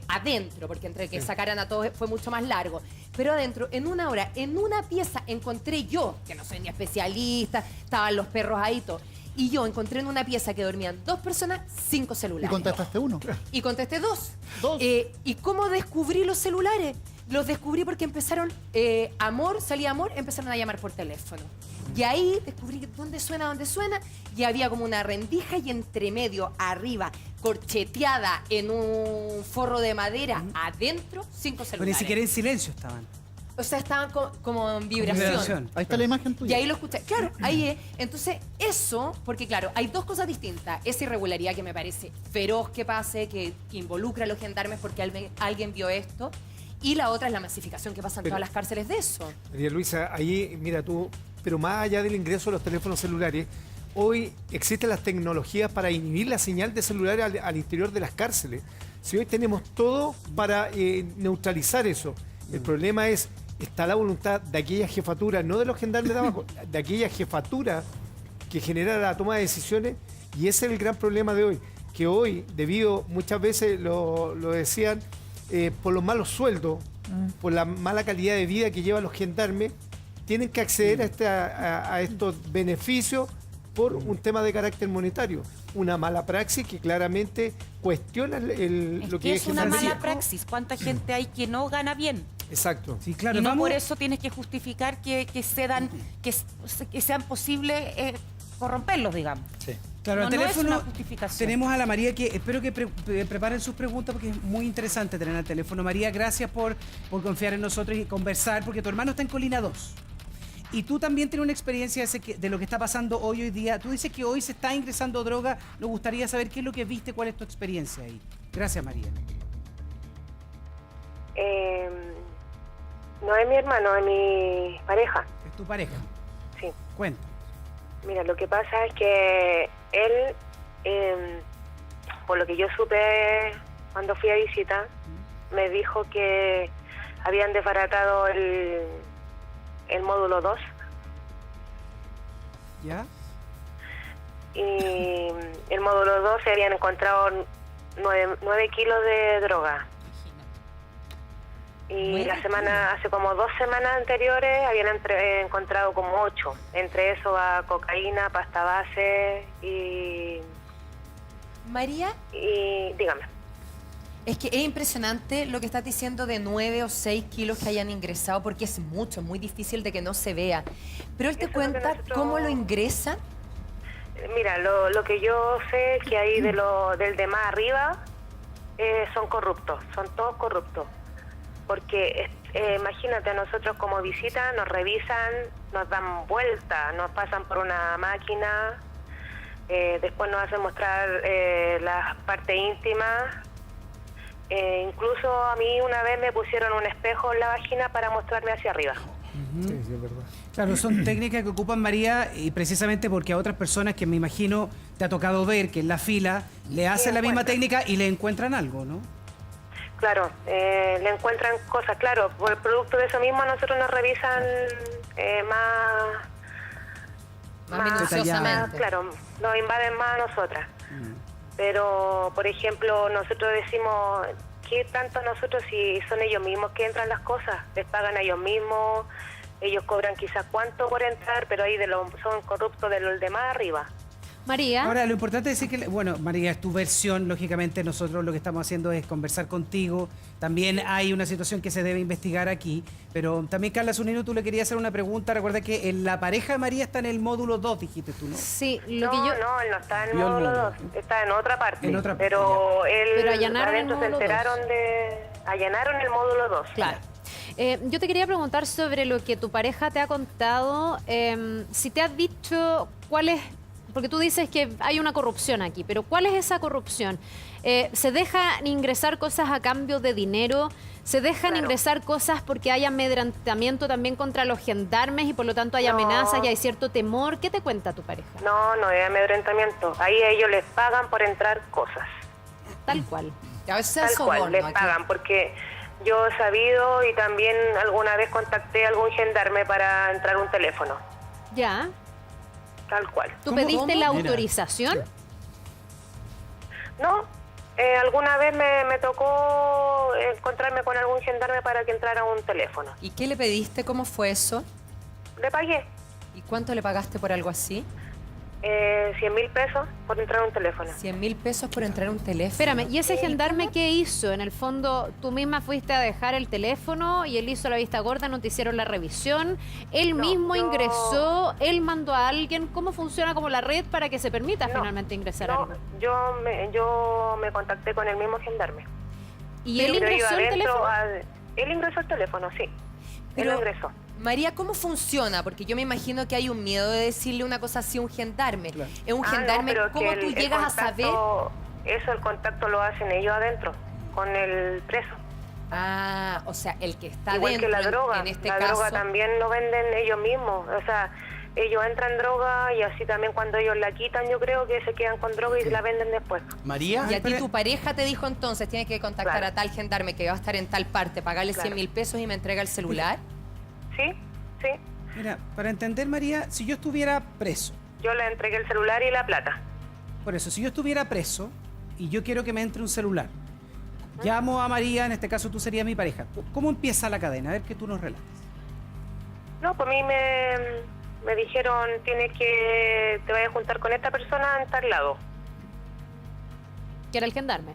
D: Adentro, porque entre que sacaran a todos fue mucho más largo. Pero adentro, en 1 hora, en una pieza encontré yo, que no soy ni especialista, estaban los perros ahí y todo. Y yo encontré en una pieza que dormían 2 personas, 5
A: Y
D: celulares.
A: contestaste uno.
D: Y contesté 2.
A: Dos.
D: ¿Y cómo descubrí los celulares? Los descubrí porque empezaron, salía Amor, empezaron a llamar por teléfono. Y ahí descubrí dónde suena, y había como una rendija y entre medio, arriba, corcheteada en un forro de madera, adentro, 5
E: Pero ni
D: celulares.
E: siquiera en silencio estaban.
D: O sea, estaban como en vibración.
A: Ahí está la imagen
D: Y
A: tuya.
D: ahí lo escuché. Claro, ahí es. Entonces, eso, porque claro, hay dos cosas distintas. Esa irregularidad que me parece feroz que pase, que involucra a los gendarmes porque alguien vio esto. Y la otra es la masificación que pasa en
K: Pero-
D: todas las cárceles de eso.
K: María Luisa, ahí, mira tú, pero más allá del ingreso de los teléfonos celulares, hoy existen las tecnologías para inhibir la señal de celular al interior de las cárceles. Si hoy tenemos todo para neutralizar eso, el problema es, está la voluntad de aquella jefatura, no de los gendarmes de abajo, de aquella jefatura que genera la toma de decisiones, y ese es el gran problema de hoy, que hoy, debido, muchas veces lo decían, por los malos sueldos, por la mala calidad de vida que llevan los gendarmes, tienen que acceder a estos beneficios por un tema de carácter monetario. Una mala praxis que claramente cuestiona lo que
J: Es una
K: gendarmería.
J: mala praxis. ¿Cuánta gente hay que no gana bien?
K: Exacto.
E: Sí, claro.
J: Y no
E: vamos-
J: por eso tienes que justificar que sean posibles corromperlos, digamos.
E: Claro,
J: No,
E: al
J: no es
E: teléfono
J: una justificación.
E: tenemos a la María, que espero que preparen sus preguntas porque es muy interesante tener al teléfono. María, gracias por confiar en nosotros y conversar, porque tu hermano está en Colina 2. Y tú también tienes una experiencia de lo que está pasando hoy día. Tú dices que hoy se está ingresando droga. Nos gustaría saber qué es lo que viste, cuál es tu experiencia ahí. Gracias, María.
N: No es mi hermano, es mi pareja.
E: Es tu pareja.
N: Sí.
E: Cuenta.
N: Mira, lo que pasa es que él, por lo que yo supe cuando fui a visita, me dijo que habían desbaratado el módulo 2
E: ¿Ya?
N: y el módulo 2 se habían encontrado 9 kilos de droga. Y hace como 2 semanas anteriores habían encontrado como 8. Entre eso a cocaína, pasta base y
D: María,
N: dígame.
D: es que es impresionante lo que estás diciendo de 9 o 6 kilos que hayan ingresado, porque es mucho, muy difícil de que no se vea. Pero él te
N: Eso es lo que
D: cuenta
N: nosotros-
D: cómo lo ingresa.
N: Mira, lo que yo sé es que ahí del de más arriba son corruptos, son todos corruptos. Porque imagínate, a nosotros como visita nos revisan, nos dan vuelta, nos pasan por una máquina, después nos hacen mostrar las partes íntimas. Incluso a mí una vez me pusieron un espejo en la vagina para mostrarme hacia arriba.
K: Sí, sí, es verdad.
E: Claro, son técnicas que ocupan, María, y precisamente porque a otras personas que me imagino te ha tocado ver que en la fila le hacen la misma técnica y le encuentran algo, ¿no?
N: Claro, le encuentran cosas, claro, por el producto de eso mismo a nosotros nos revisan
D: Más minuciosamente.
N: claro, nos invaden más a nosotras. Pero, por ejemplo, nosotros decimos qué tanto a nosotros si son ellos mismos que entran las cosas? Les pagan a ellos mismos, ellos cobran quizás cuánto por entrar, pero ahí son corruptos de los demás arriba.
C: María.
E: Ahora, lo importante es decir que, bueno, María, es tu versión, lógicamente nosotros lo que estamos haciendo es conversar contigo. También hay una situación que se debe investigar aquí, pero también, Carla Zunino, tú le querías hacer una pregunta. Recuerda que la pareja de María está en el módulo 2, dijiste tú, ¿no?
C: Sí,
N: No, él no está en el módulo 2, está en otra parte.
E: En otra parte,
N: pero
C: Pero allanaron
N: adentro
C: el
N: se
C: módulo
N: enteraron allanaron el módulo 2.
C: Claro. Yo te quería preguntar sobre lo que tu pareja te ha contado, si te ha dicho cuál es, porque tú dices que hay una corrupción aquí, pero ¿cuál es esa corrupción? ¿Se dejan ingresar cosas a cambio de dinero? ¿Se dejan ingresar cosas porque hay amedrentamiento también contra los gendarmes y por lo tanto hay amenazas y hay cierto temor? ¿Qué te cuenta tu pareja?
N: No es amedrentamiento. Ahí a ellos les pagan por entrar cosas.
C: Tal cual.
N: Tal cual, les pagan, porque yo he sabido y también alguna vez contacté a algún gendarme para entrar un teléfono.
C: Ya.
N: Tal cual.
C: ¿Tú pediste la autorización?
N: No, alguna vez me tocó encontrarme con algún gendarme para que entrara un teléfono.
D: ¿Y qué le pediste? ¿Cómo fue eso?
N: Le pagué.
D: ¿Y cuánto le pagaste por algo así?
N: 100.000 pesos por entrar a un teléfono.
D: 100.000 pesos por entrar a un teléfono.
C: Espérame, ¿y ese gendarme qué hizo? En el fondo, tú misma fuiste a dejar el teléfono y él hizo la vista gorda, no te hicieron la revisión, él mismo ingresó, él mandó a alguien. ¿Cómo funciona como la red para que se permita finalmente ingresar algo?
N: Yo me contacté con el mismo gendarme.
C: ¿Y él ingresó el teléfono?
N: Él ingresó el teléfono, sí.
D: Pero,
N: él ingresó.
D: María, ¿cómo funciona? Porque yo me imagino que hay un miedo de decirle una cosa así a un gendarme. Claro. Es un gendarme,
N: pero
D: ¿cómo tú llegas a saber?
N: Eso, el contacto lo hacen ellos adentro, con el preso.
D: Ah, o sea, el que está
N: igual
D: dentro,
N: que la droga.
D: en este
N: la
D: caso...
N: droga también lo venden ellos mismos. O sea, ellos entran droga y así también cuando ellos la quitan, yo creo que se quedan con droga y la venden después.
M: María.
D: Y a ti tu pareja te dijo entonces, tienes que contactar a tal gendarme que va a estar en tal parte, pagarle 100.000 pesos y me entrega el celular.
N: Sí, sí.
E: Mira, para entender, María, si yo estuviera preso.
N: Yo le entregué el celular y la plata.
E: Por eso, si yo estuviera preso y yo quiero que me entre un celular, llamo a María, en este caso tú serías mi pareja. ¿Cómo empieza la cadena? A ver que tú nos relates.
N: No, pues a mí me dijeron, te vayas a juntar con esta persona en tal lado.
C: ¿Que era el gendarme?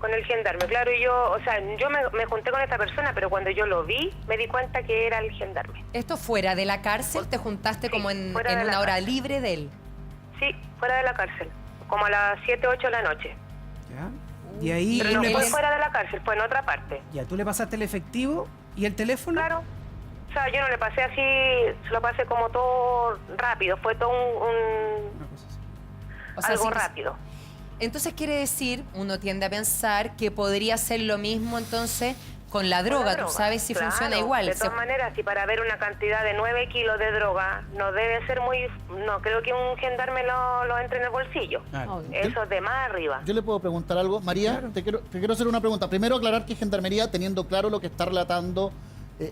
N: Con el gendarme, claro, y yo me junté con esta persona, pero cuando yo lo vi, me di cuenta que era el gendarme.
D: ¿Esto fuera de la cárcel? ¿Te juntaste como en una hora libre de él?
N: Sí, fuera de la cárcel, como a las 7, 8 de la noche.
E: ¿Ya? Y ahí...
N: Pero no fue fuera de la cárcel, fue en otra parte.
E: Ya, ¿tú le pasaste el efectivo y el teléfono?
N: Claro. O sea, yo no le pasé así, se lo pasé como todo rápido, fue todo algo rápido.
D: Entonces quiere decir, uno tiende a pensar que podría ser lo mismo entonces con la droga. Tú sabes si funciona igual.
N: De todas maneras, si para ver una cantidad de 9 kilos de droga no debe ser muy... No creo que un gendarme lo entre en el bolsillo. Eso es de más arriba.
A: Yo le puedo preguntar algo. María, claro. te quiero hacer una pregunta. Primero aclarar que Gendarmería, teniendo claro lo que está relatando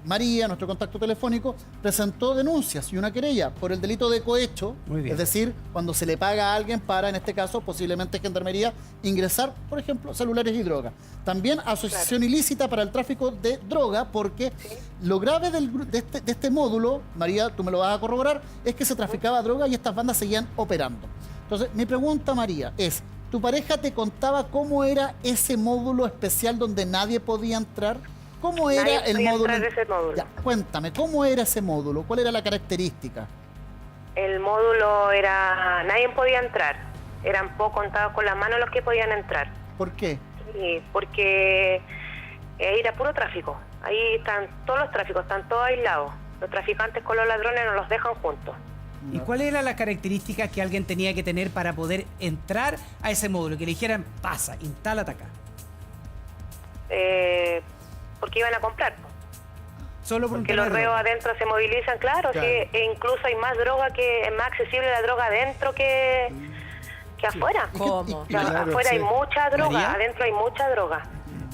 A: María, nuestro contacto telefónico, presentó denuncias y una querella por el delito de cohecho, es decir, cuando se le paga a alguien para, en este caso, posiblemente Gendarmería, ingresar, por ejemplo, celulares y droga. También asociación ilícita para el tráfico de droga, porque lo grave de este módulo, María, tú me lo vas a corroborar, es que se traficaba droga y estas bandas seguían operando. Entonces, mi pregunta, María, es, ¿tu pareja te contaba cómo era ese módulo especial donde nadie podía entrar? ¿Cómo era el módulo? Ya, cuéntame, ¿cómo era ese módulo? ¿Cuál era la característica?
N: El módulo era... Nadie podía entrar. Eran pocos contados con las manos los que podían entrar.
A: ¿Por qué?
N: Sí, porque era puro tráfico. Ahí están todos los tráficos, están todos aislados. Los traficantes con los ladrones no los dejan juntos.
E: ¿Y cuál era la característica que alguien tenía que tener para poder entrar a ese módulo? Que le dijeran, pasa, instálate acá.
N: Porque iban a comprar.
E: Solo
N: porque los reos adentro se movilizan, claro. Sí, e incluso hay más droga, que es más accesible la droga adentro que afuera.
D: ¿Cómo?
N: Claro, afuera hay mucha droga,
M: María,
N: adentro hay mucha droga.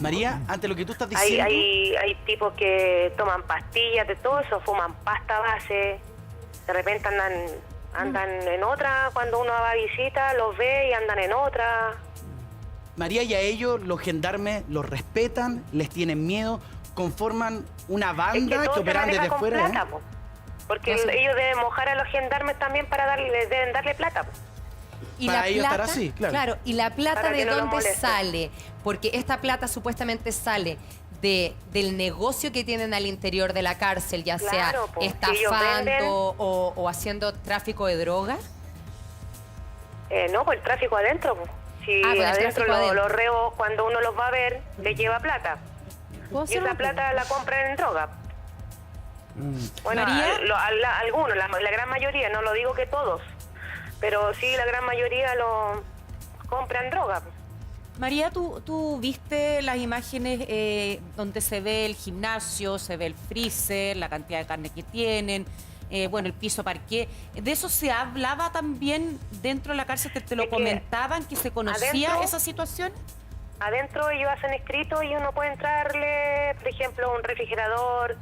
M: María, ante lo que tú estás diciendo...
N: Hay tipos que toman pastillas de todo eso, fuman pasta base, de repente andan en otra, cuando uno va a visita, los ve y andan en otra.
M: María, y a ellos los gendarmes los respetan, les tienen miedo, conforman una banda que operan desde fuera.
N: Plata, porque ellos deben mojar a los gendarmes también deben darle plata.
D: Y
M: para
D: la
M: ellos
D: plata,
M: estar así, claro.
D: ¿Y la plata
N: Para
D: de
N: que no los
D: dónde
N: molesten.
D: sale? Porque esta plata supuestamente sale del negocio que tienen al interior de la cárcel, ya
N: Claro,
D: sea
N: po, que ellos
D: estafando
N: venden.
D: o haciendo tráfico de drogas.
N: No, pues el tráfico adentro. Po. Si
D: Ah, con el
N: adentro
D: tráfico adentro.
N: los reos, cuando uno los va a ver, les lleva plata.
C: ¿Puedo
N: Y
C: hacer
N: esa
C: una
N: plata la compran en droga. Bueno,
J: María.
N: algunos, la gran mayoría, no lo digo que todos, pero sí la gran mayoría lo compran droga.
J: María, ¿tú viste las imágenes donde se ve el gimnasio, se ve el freezer, la cantidad de carne que tienen, bueno, el piso parqué? ¿De eso se hablaba también dentro de la cárcel? ¿Te lo
N: Es que
J: comentaban que se conocía
N: adentro-
J: esa situación?
N: Adentro ellos hacen escrito y uno puede entrarle, por ejemplo, un refrigerador,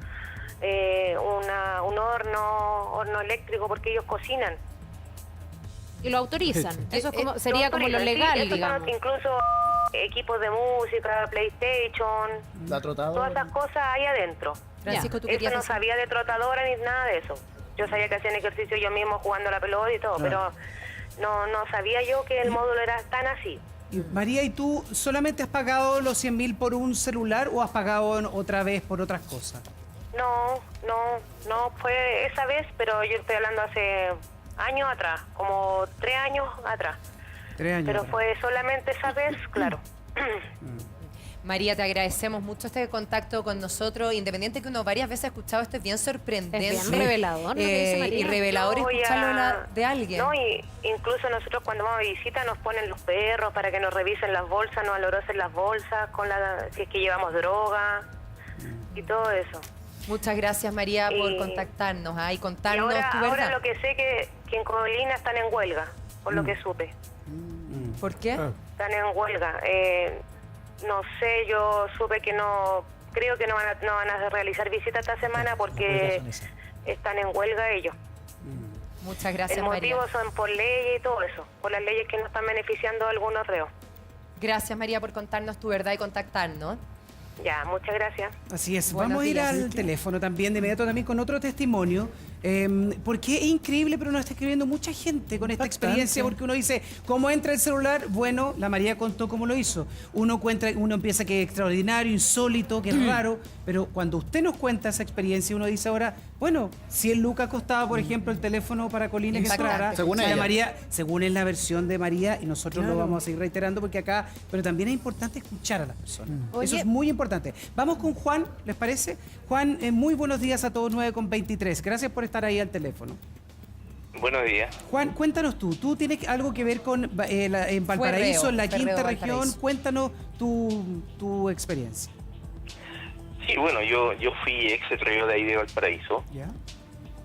N: un horno eléctrico, porque ellos cocinan.
C: Y lo autorizan. Eso es como,
N: Lo
C: sería como lo
N: autorizan,
C: legal,
N: sí, esos son
C: digamos.
N: incluso equipos de música, PlayStation,
A: La
N: todas
A: trotadora.
N: esas cosas ahí adentro.
D: Francisco, tú
N: Eso
D: querías
N: no
D: decir-
N: sabía de trotadora ni nada de eso. Yo sabía que hacían ejercicio yo mismo jugando a la pelota y todo, pero no sabía yo que el módulo era tan así.
E: María, ¿y tú solamente has pagado los 100.000 por un celular o has pagado otra vez por otras cosas?
N: No fue esa vez, pero yo estoy hablando hace años atrás, como 3 años atrás.
E: 3 años.
N: Pero
E: atrás.
N: fue solamente esa vez, claro.
D: María, te agradecemos mucho este contacto con nosotros. Independiente que uno varias veces ha escuchado, esto es bien sorprendente.
C: Es bien revelador lo que dice María.
D: Y revelador
N: No,
D: escucharlo
N: ya-
D: de alguien.
N: No, y incluso nosotros cuando vamos a visita nos ponen los perros para que nos revisen las bolsas, nos alorosen las bolsas, si es que llevamos droga y todo eso.
D: Muchas gracias, María, por
N: Y-
D: contactarnos y
N: Y
D: contarnos
N: ahora,
D: tu verdad.
N: ahora lo que sé que en Colina están en huelga, por lo que supe.
D: ¿Por qué?
N: Están en huelga. No sé, yo supe que creo que no van a realizar visita esta semana porque están en huelga ellos.
D: Muchas gracias,
N: El
D: María.
N: motivo son por leyes y todo eso, por las leyes que no están beneficiando a algunos reos.
D: Gracias, María, por contarnos tu verdad y contactarnos.
N: Ya, muchas gracias.
E: Así es.
D: Buenos
E: Vamos a ir
D: días.
E: al teléfono también, de inmediato también con otro testimonio. Porque es increíble, pero nos está escribiendo mucha gente con esta experiencia, porque uno dice, ¿cómo entra el celular? Bueno, la María contó cómo lo hizo. Uno empieza que es extraordinario, insólito, que es raro, pero cuando usted nos cuenta esa experiencia, uno dice ahora, bueno, 100 lucas costaba, por ejemplo, el teléfono para Colina que
D: Impactante.
E: entrara.
A: Según
E: O sea,
A: ella.
E: María, según es la versión de María, y nosotros lo vamos a seguir reiterando porque acá, pero también es importante escuchar a las personas.
C: Oye.
E: Eso es muy importante. Vamos con Juan, ¿les parece? Juan, muy buenos días a todos, 9:23. Gracias por estar ahí al teléfono.
O: Buenos días.
E: Juan, cuéntanos tú tienes algo que ver con en Valparaíso,
D: Ferreo,
E: en la
D: Ferreo,
E: quinta
D: Valparaíso.
E: región. Cuéntanos tu experiencia.
O: Sí, bueno, yo fui ex reo de ahí de Valparaíso.
E: ¿Ya?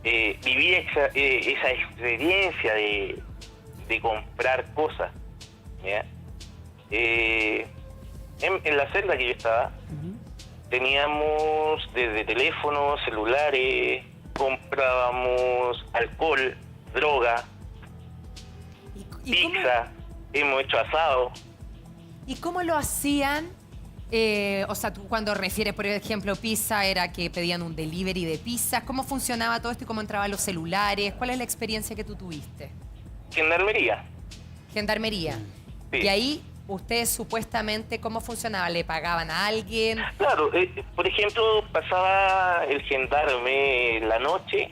O: Viví esa experiencia de comprar cosas. ¿Ya? En la celda que yo estaba, teníamos desde teléfonos, celulares, comprábamos alcohol, droga,
D: ¿Y cómo,
O: pizza, hemos hecho asado.
D: ¿Y cómo lo hacían? O sea, tú cuando refieres, por ejemplo, pizza, era que pedían un delivery de pizzas. ¿Cómo funcionaba todo esto y cómo entraban los celulares? ¿Cuál es la experiencia que tú tuviste?
O: Gendarmería.
D: Gendarmería.
O: Sí.
D: Y ahí, ustedes supuestamente, ¿cómo funcionaba? ¿Le pagaban a alguien?
O: Claro, por ejemplo, pasaba el gendarme la noche,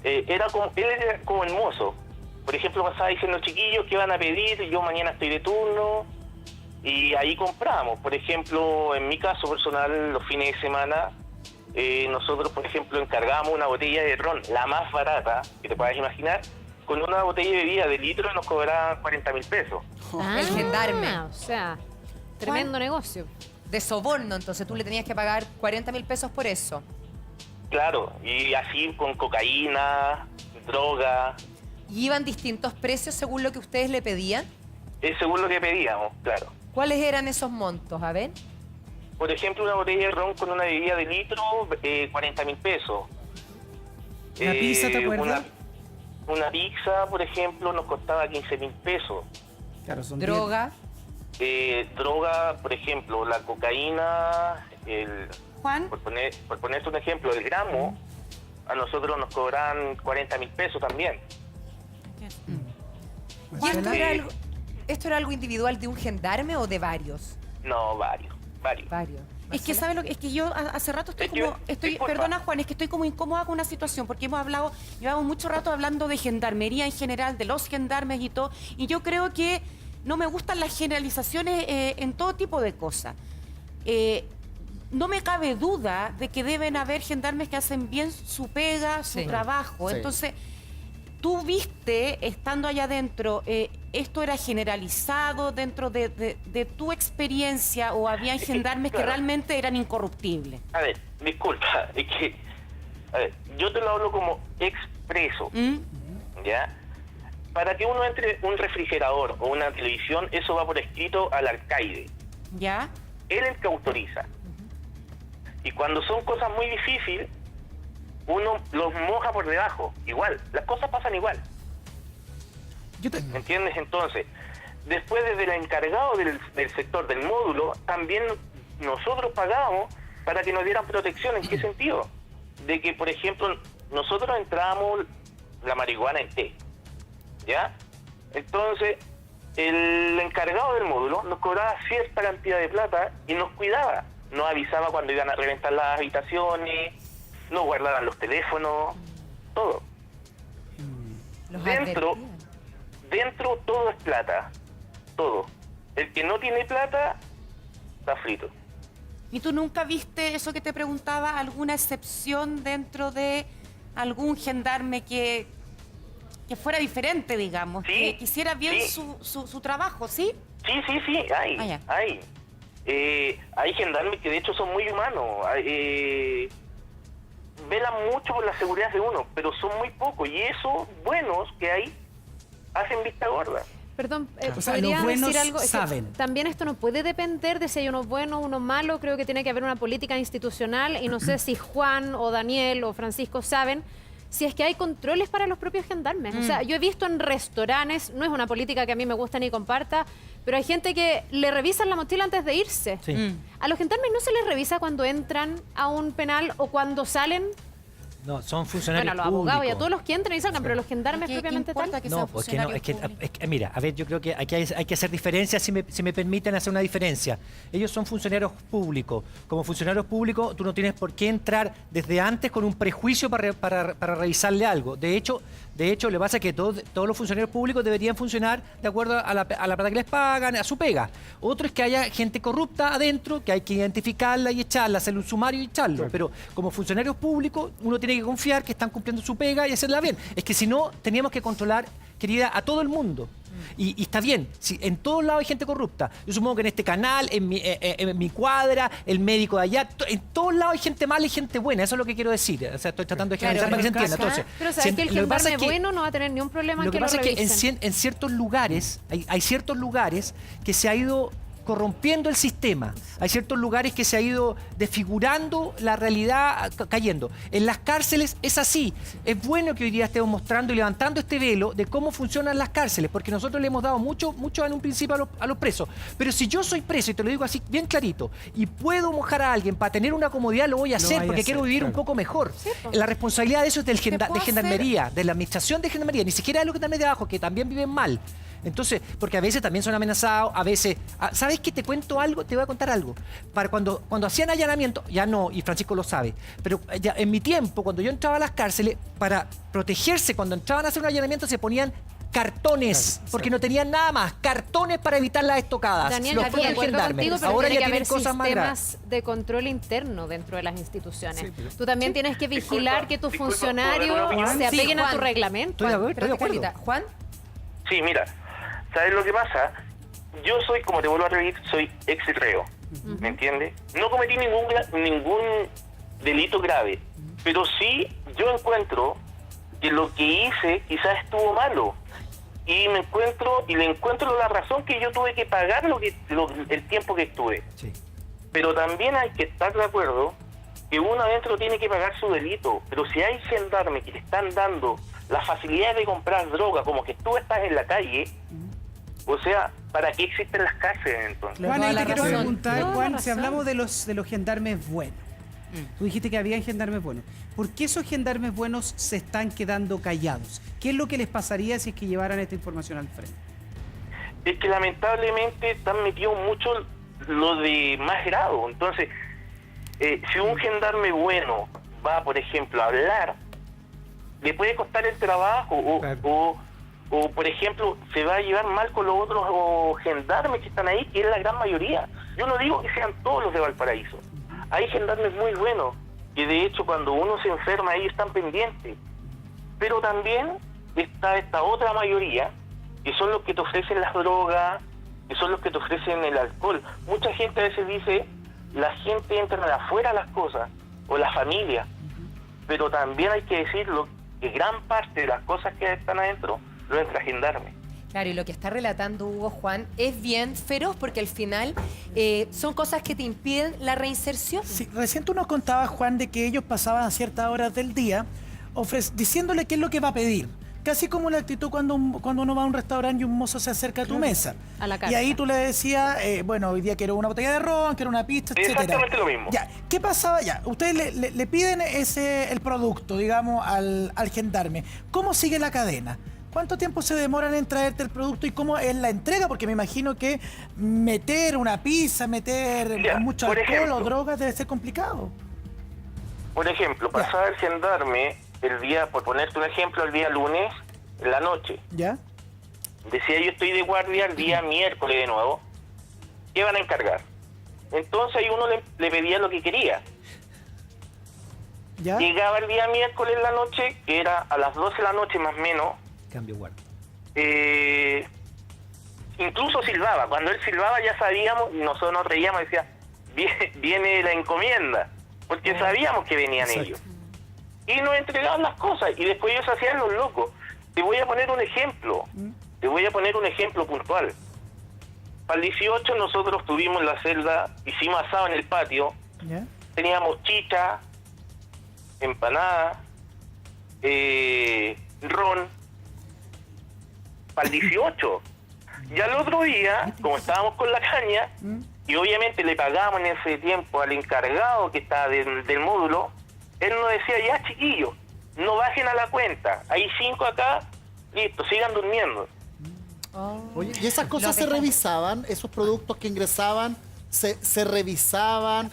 O: él era como el mozo. Por ejemplo, pasaba diciendo, chiquillos, ¿qué van a pedir? Yo mañana estoy de turno, y ahí compramos. Por ejemplo, en mi caso personal, los fines de semana, nosotros, por ejemplo, encargábamos una botella de ron, la más barata que te puedas imaginar, con una botella de bebida de litro nos cobraban 40.000 pesos.
D: El gendarme.
C: O sea, tremendo negocio.
D: De soborno, entonces tú le tenías que pagar 40.000 pesos por eso.
O: Claro, y así con cocaína, droga,
D: ¿Y iban distintos precios según lo que ustedes le pedían?
O: según lo que pedíamos, claro.
D: ¿Cuáles eran esos montos? A ver.
O: Por ejemplo, una botella de ron con una bebida de litro, 40.000 pesos.
E: ¿La pizza, te acuerdas?
O: Una pizza, por ejemplo, nos costaba 15.000 pesos.
E: Claro, son
D: Droga.
O: droga, por ejemplo, la cocaína,
J: Juan,
O: por ponerte un ejemplo, el gramo, a nosotros nos cobran 40.000 pesos también.
D: ¿Y esto era algo individual de un gendarme o de varios?
O: No, varios.
J: es que sabe lo que es que yo hace rato perdona Juan, es que estoy como incómoda con una situación porque llevamos mucho rato hablando de gendarmería en general, de los gendarmes y todo, y yo creo que no me gustan las generalizaciones en todo tipo de cosas. No me cabe duda de que deben haber gendarmes que hacen bien su pega, su trabajo.
A: Sí.
J: Entonces, tú viste, estando allá adentro, ¿esto era generalizado dentro de tu experiencia o había gendarmes que realmente eran incorruptibles?
O: A ver, disculpa, es que, a ver, yo te lo hablo como expreso, ¿ya? Para que uno entre un refrigerador o una televisión, eso va por escrito al alcaide.
J: ¿Ya?
O: Él es el que autoriza. Y cuando son cosas muy difíciles, uno los moja por debajo. Igual, las cosas pasan igual. ¿Me entiendes? Entonces, después desde el encargado del sector del módulo, también nosotros pagábamos para que nos dieran protección. ¿En qué sentido? De que, por ejemplo, nosotros entrábamos la marihuana en té, ¿ya? Entonces, el encargado del módulo nos cobraba cierta cantidad de plata y nos cuidaba. Nos avisaba cuando iban a reventar las habitaciones, nos guardaban los teléfonos, todo. Dentro todo es plata, todo. El que no tiene plata, está frito.
J: ¿Y tú nunca viste eso que te preguntaba, alguna excepción dentro de algún gendarme que fuera diferente, digamos, que hiciera bien su trabajo, ¿sí?
O: Sí, hay. Hay gendarmes que de hecho son muy humanos, velan mucho por la seguridad de uno, pero son muy pocos, y esos buenos que hay hacen vista gorda.
C: Perdón,
E: O sea,
C: ¿podría
E: los buenos
C: decir algo? Es que
E: saben.
C: también esto no puede depender de si hay unos buenos o unos malos. Creo que tiene que haber una política institucional y no sé si Juan o Daniel o Francisco saben si es que hay controles para los propios gendarmes. O sea, yo he visto en restaurantes, no es una política que a mí me gusta ni comparta, pero hay gente que le revisan la mochila antes de irse.
L: Sí.
C: ¿A los gendarmes no se les revisa cuando entran a un penal o cuando salen?
L: No, son funcionarios
C: Bueno, a los abogados y a
L: públicos.
C: todos los que entran y salgan, pero los gendarmes propiamente tal.
L: No, pues que no, es que, mira, a ver, yo creo que hay que hacer diferencias, si me permiten hacer una diferencia. Ellos son funcionarios públicos. Como funcionarios públicos, tú no tienes por qué entrar desde antes con un prejuicio para revisarle algo. De hecho, le pasa que todos los funcionarios públicos deberían funcionar de acuerdo a la plata que les pagan, a su pega. Otro es que haya gente corrupta adentro, que hay que identificarla y echarla, hacerle un sumario y echarlo. Claro. Pero como funcionarios públicos, uno tiene que confiar que están cumpliendo su pega y hacerla bien. Es que si no, teníamos que controlar, querida, a todo el mundo. Y está bien, si en todos lados hay gente corrupta. Yo supongo que en este canal, en mi cuadra, el médico de allá, en todos lados hay gente mala y gente buena. Eso es lo que quiero decir. O sea, estoy tratando de generalizar para que se entienda. Entonces,
C: pero sabes que el gendarme bueno no va a tener ni un problema en que lo revisen.
L: Lo que pasa es que en ciertos lugares, hay ciertos lugares que se ha ido corrompiendo el sistema. Hay ciertos lugares que se ha ido desfigurando la realidad, cayendo. En las cárceles es así. Es bueno que hoy día estemos mostrando y levantando este velo de cómo funcionan las cárceles, porque nosotros le hemos dado mucho en un principio a los presos. Pero si yo soy preso, y te lo digo así bien clarito, y puedo mojar a alguien para tener una comodidad, lo voy a hacer porque quiero vivir un poco mejor. La responsabilidad de eso es de gendarmería, de la administración de gendarmería, ni siquiera de los gendarmes de abajo, que también viven mal. Entonces, porque a veces también son amenazados, a veces... ¿Sabes qué? Te cuento algo, te voy a contar algo. Para cuando hacían allanamiento, ya no, y Francisco lo sabe, pero ya en mi tiempo, cuando yo entraba a las cárceles, para protegerse, cuando entraban a hacer un allanamiento, se ponían cartones, porque no tenían nada más, cartones para evitar las estocadas.
C: Daniel,
L: los
C: estoy de acuerdo contigo, pero
L: ahora
C: tiene
L: ya
C: que haber
L: tienen cosas más grandes.
C: sistemas de control interno dentro de las instituciones.
L: Sí, pero-
C: Tú también tienes que vigilar que tus funcionarios se apeguen a tu reglamento.
L: Estoy de acuerdo.
D: Juan.
O: Sí, mira, ¿sabes lo que pasa? Yo soy, como te vuelvo a repetir, soy ex reo, ¿me entiendes? No cometí ningún delito grave, pero sí yo encuentro que lo que hice quizás estuvo malo, y le encuentro la razón que yo tuve que pagar el tiempo que estuve.
L: Sí.
O: Pero también hay que estar de acuerdo que uno adentro tiene que pagar su delito, pero si hay gendarmes que le están dando las facilidades de comprar droga como que tú estás en la calle, O sea, ¿para qué existen las cárceles entonces?
E: Juan, ahí te quiero
C: razón.
E: preguntar,
C: Toda
E: Juan,
C: la
E: si
C: razón.
E: hablamos de los gendarmes buenos. Tú dijiste que había gendarmes buenos. ¿Por qué esos gendarmes buenos se están quedando callados? ¿Qué es lo que les pasaría si es que llevaran esta información al frente?
O: Es que lamentablemente están metidos mucho lo de más grado. Entonces, si un gendarme bueno va, por ejemplo, a hablar, le puede costar el trabajo o, por ejemplo, se va a llevar mal con los otros gendarmes que están ahí, que es la gran mayoría. Yo no digo que sean todos los de Valparaíso. Hay gendarmes muy buenos, que de hecho cuando uno se enferma ellos están pendientes. Pero también está esta otra mayoría, que son los que te ofrecen las drogas, que son los que te ofrecen el alcohol. Mucha gente a veces dice, la gente entra de afuera las cosas, o la familia. Pero también hay que decirlo, que gran parte de las cosas que están adentro lo entra gendarme.
D: Claro, y lo que está relatando Hugo, Juan, es bien feroz porque al final son cosas que te impiden la reinserción.
I: Sí, recién tú nos contabas, Juan, de que ellos pasaban a ciertas horas del día diciéndole qué es lo que va a pedir. Casi como la actitud cuando uno va a un restaurante y un mozo se acerca a tu mesa.
C: A la carta.
I: Y ahí tú le decías, bueno, hoy día quiero una botella de ron, quiero una pizza, etcétera.
O: Exactamente lo mismo.
I: Ya, ¿qué pasaba ya? Ustedes le piden el producto, digamos, al gendarme. ¿Cómo sigue la cadena? ¿Cuánto tiempo se demoran en traerte el producto y cómo es la entrega? Porque me imagino que meter una pizza, meter mucho
O: por
I: alcohol
O: ejemplo.
I: o drogas debe ser complicado.
O: Por ejemplo, pasaba el gendarme el día, por ponerte un ejemplo, el día lunes, en la noche.
I: ¿Ya?
O: Decía, yo estoy de guardia el día miércoles de nuevo. ¿Qué van a encargar? Entonces ahí uno le pedía lo que quería.
I: ¿Ya?
O: Llegaba el día miércoles en la noche, que era a las 12 de la noche más o menos.
L: Cambio guardia.
O: Incluso silbaba. Cuando él silbaba ya sabíamos, y nosotros nos reíamos y decía, viene la encomienda. Porque sabíamos que venían ellos. Y nos entregaban las cosas y después ellos hacían los locos. Te voy a poner un ejemplo. Te voy a poner un ejemplo puntual. Para el 18 nosotros tuvimos la celda, hicimos asado en el patio.
I: ¿Ya?
O: Teníamos chicha, empanada, ron. Para el 18. Y al otro día, como estábamos con la caña, y obviamente le pagamos en ese tiempo al encargado que estaba del módulo, él nos decía, ya chiquillos, no bajen a la cuenta, hay 5 acá, listo, sigan durmiendo.
A: Oye, ¿y esas cosas se revisaban? ¿Esos productos que ingresaban se revisaban?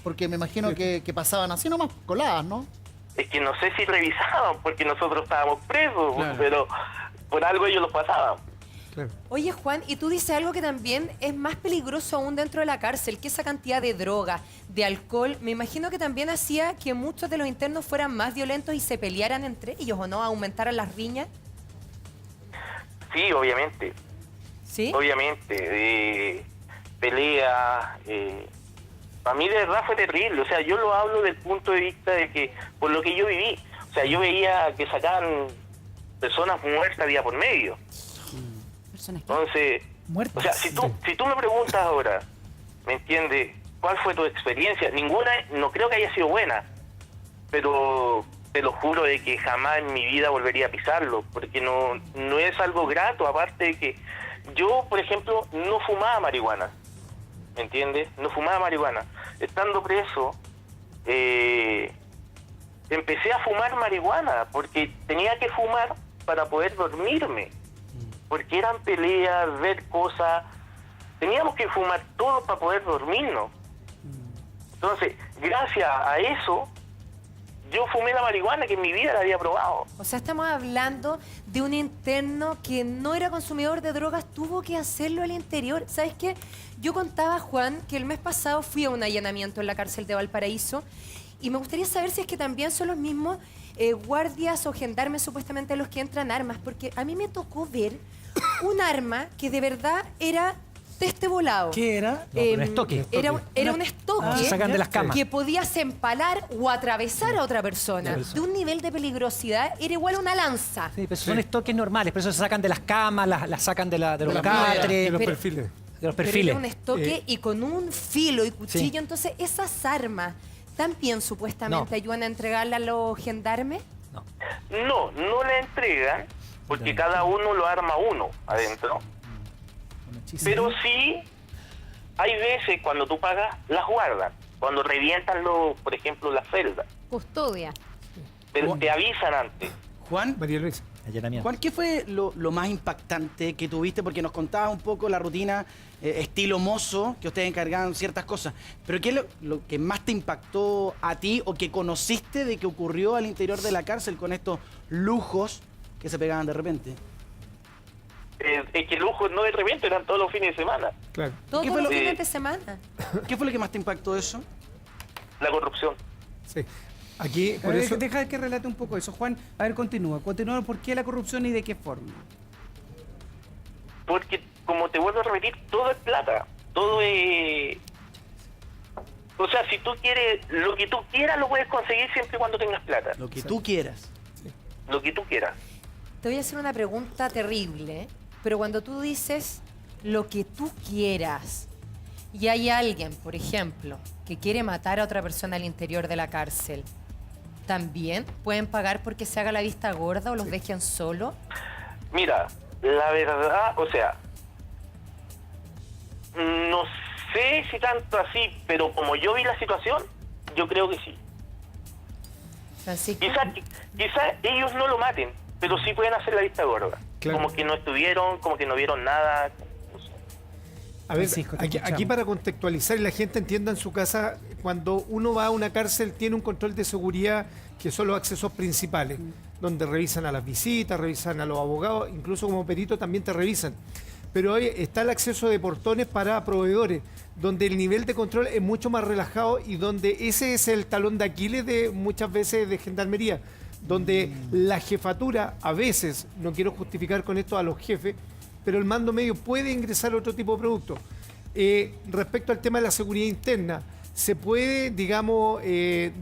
A: Porque me imagino que pasaban así nomás, coladas, ¿no?
O: Es que no sé si revisaban, porque nosotros estábamos presos,
A: Claro.
O: pero por algo ellos los pasaban.
D: Oye, Juan, y tú dices algo que también es más peligroso aún dentro de la cárcel, que esa cantidad de droga, de alcohol, me imagino que también hacía que muchos de los internos fueran más violentos y se pelearan entre ellos, ¿o no? Aumentaran las riñas.
O: Sí, obviamente.
D: ¿Sí?
O: Obviamente. Pelea. Para mí de verdad fue terrible. O sea, yo lo hablo del punto de vista de que, por lo que yo viví, o sea, yo veía que sacaban personas muertas día por medio. Entonces, o sea, si tú me preguntas ahora, ¿me entiendes? ¿Cuál fue tu experiencia? Ninguna, no creo que haya sido buena, pero te lo juro de que jamás en mi vida volvería a pisarlo, porque no es algo grato, aparte de que yo, por ejemplo, no fumaba marihuana, ¿me entiendes? No fumaba marihuana. Estando preso, empecé a fumar marihuana, porque tenía que fumar para poder dormirme. Porque eran peleas, ver cosas, teníamos que fumar todo para poder dormirnos. Entonces, gracias a eso, yo fumé la marihuana que en mi vida la había probado.
D: O sea, estamos hablando de un interno que no era consumidor de drogas, tuvo que hacerlo al interior. ¿Sabes qué? Yo contaba, Juan, que el mes pasado fui a un allanamiento en la cárcel de Valparaíso y me gustaría saber si es que también son los mismos guardias o gendarmes supuestamente los que entran armas, porque a mí me tocó ver un arma que de verdad era de este volado.
I: ¿Qué era?
L: Un estoque.
D: Era un estoque
L: Se sacan de las camas.
D: que podías empalar o atravesar a otra persona. De un nivel de peligrosidad era igual a una lanza.
L: Sí, pero son estoques normales, por eso se sacan de las camas, las sacan de los
D: la
L: catres.
K: De los
D: Pero-
K: perfiles.
L: De los
D: Pero
L: perfiles.
D: era un estoque y con un filo y cuchillo.
L: Sí.
D: Entonces, esas armas también supuestamente ayudan a entregarle a los gendarmes.
O: No la entregan, porque cada uno lo arma uno adentro. Pero sí, hay veces cuando tú pagas, las guardan. Cuando revientan, por ejemplo, las celdas.
C: Custodia.
O: Pero te avisan antes.
M: Juan,
K: María Luisa.
M: Juan, ¿qué fue lo más impactante que tuviste? Porque nos contabas un poco la rutina estilo mozo, que ustedes encargaban ciertas cosas. Pero ¿qué es lo que más te impactó a ti o que conociste de que ocurrió al interior de la cárcel con estos lujos que se pegaban de repente?
O: Es que lujos no de repente, eran todos los fines de semana.
K: Claro.
D: Todos los fines de semana.
M: ¿Qué fue lo que más te impactó de eso?
O: La corrupción.
K: Sí. Aquí,
E: A
K: por
E: ver,
K: eso...
E: deja que relate un poco eso. Juan, a ver, continúa. Continúa, ¿por qué la corrupción y de qué forma?
O: Porque, como te vuelvo a repetir, todo es plata. Todo es... O sea, si tú quieres, lo que tú quieras lo puedes conseguir siempre y cuando tengas plata.
M: Lo que tú quieras.
O: Lo que tú quieras.
D: Te voy a hacer una pregunta terrible, pero cuando tú dices lo que tú quieras y hay alguien, por ejemplo, que quiere matar a otra persona al interior de la cárcel, ¿también pueden pagar porque se haga la vista gorda o los dejen solo?
O: Mira, la verdad, o sea, no sé si tanto así, pero como yo vi la situación, yo creo que sí.
D: Francisco.
O: Quizás ellos no lo maten, pero sí pueden hacer la vista gorda.
K: Claro.
O: Como que no estuvieron, como que no vieron nada.
K: A ver,
E: Francisco, te
K: aquí
E: escuchamos.
K: para contextualizar y la gente entienda en su casa, cuando uno va a una cárcel tiene un control de seguridad que son los accesos principales, donde revisan a las visitas, revisan a los abogados, incluso como perito también te revisan. Pero hoy está el acceso de portones para proveedores, donde el nivel de control es mucho más relajado y donde ese es el talón de Aquiles de muchas veces de gendarmería, donde la jefatura, a veces, no quiero justificar con esto a los jefes, pero el mando medio puede ingresar otro tipo de producto. Respecto al tema de la seguridad interna, se puede, digamos,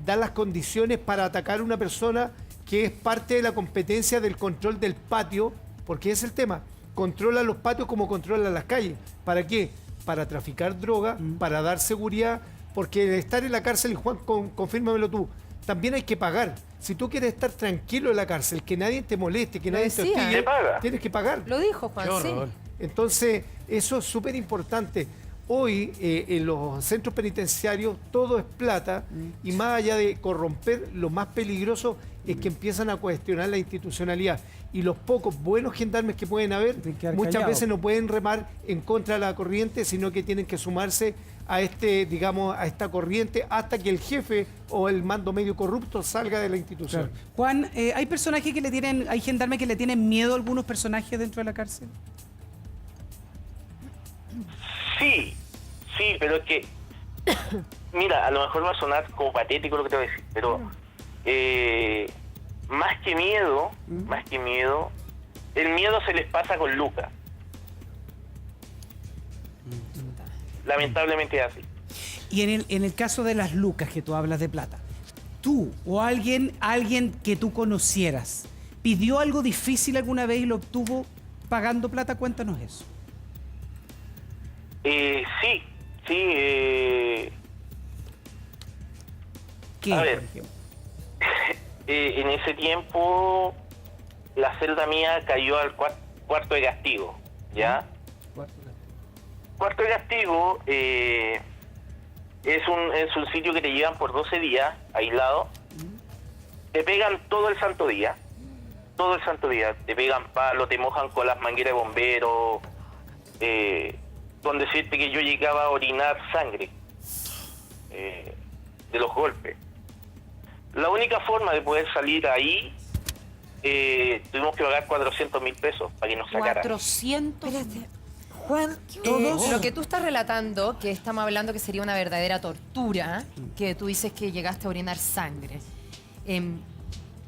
K: dar las condiciones para atacar a una persona que es parte de la competencia del control del patio, porque es el tema. Controla los patios como controla las calles. ¿Para qué? Para traficar droga, para dar seguridad, porque estar en la cárcel, y Juan, confírmamelo tú, también hay que pagar. Si tú quieres estar tranquilo en la cárcel, que nadie te moleste, que nadie te hostille, tienes que pagar.
D: Lo dijo Juan, sí.
K: Entonces, eso es súper importante. Hoy, en los centros penitenciarios, todo es plata y más allá de corromper, lo más peligroso es que empiezan a cuestionar la institucionalidad. Y los pocos buenos gendarmes que pueden haber, muchas veces no pueden remar en contra de la corriente, sino que tienen que sumarse a a esta corriente hasta que el jefe o el mando medio corrupto salga de la institución.
E: Claro. Juan, ¿hay personajes que hay gendarmes que le tienen miedo a algunos personajes dentro de la cárcel?
O: Sí, pero es que, mira, a lo mejor va a sonar como patético lo que te voy a decir, pero más que miedo, el miedo se les pasa con Lucas. Lamentablemente es así.
E: Y en el caso de las lucas que tú hablas de plata, tú o alguien que tú conocieras, ¿pidió algo difícil alguna vez y lo obtuvo pagando plata? Cuéntanos eso.
O: Sí.
E: ¿Qué,
O: a ver,
E: por ejemplo?
O: En ese tiempo la celda mía cayó al cuarto de castigo, ¿ya? Cuarto de castigo es un sitio que te llevan por 12 días, aislado. Te pegan todo el santo día. Te pegan palo, te mojan con las mangueras de bomberos. Con decirte que yo llegaba a orinar sangre de los golpes. La única forma de poder salir ahí, tuvimos que pagar 400.000 pesos para que nos sacaran.
J: 400.
D: Juan, lo que tú estás relatando, que estamos hablando que sería una verdadera tortura, que tú dices que llegaste a orinar sangre.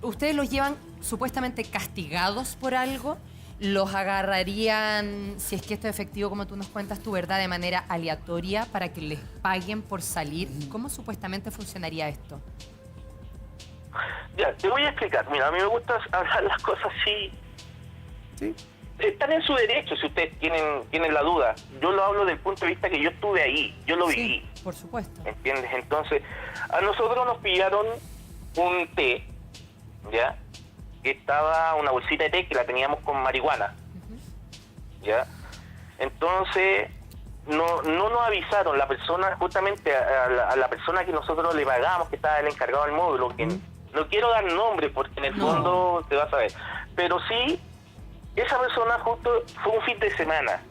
D: ¿Ustedes los llevan supuestamente castigados por algo? ¿Los agarrarían, si es que esto es efectivo, como tú nos cuentas tu verdad, de manera aleatoria para que les paguen por salir? ¿Cómo supuestamente funcionaría esto?
O: Ya, te voy a explicar. Mira, a mí me gusta hablar las cosas así. ¿Sí? Están en su derecho si ustedes tienen la duda. Yo lo hablo del punto de vista que yo estuve ahí, yo lo viví.
D: Por supuesto.
O: ¿Entiendes? Entonces, a nosotros nos pillaron un té, ¿ya? Que estaba una bolsita de té que la teníamos con marihuana, ¿ya? Entonces, no nos avisaron. La persona, justamente a la persona que nosotros le pagamos, que estaba el encargado del módulo, que no quiero dar nombre porque en el fondo te vas a ver. Pero sí, esa persona justo fue un fin de semana.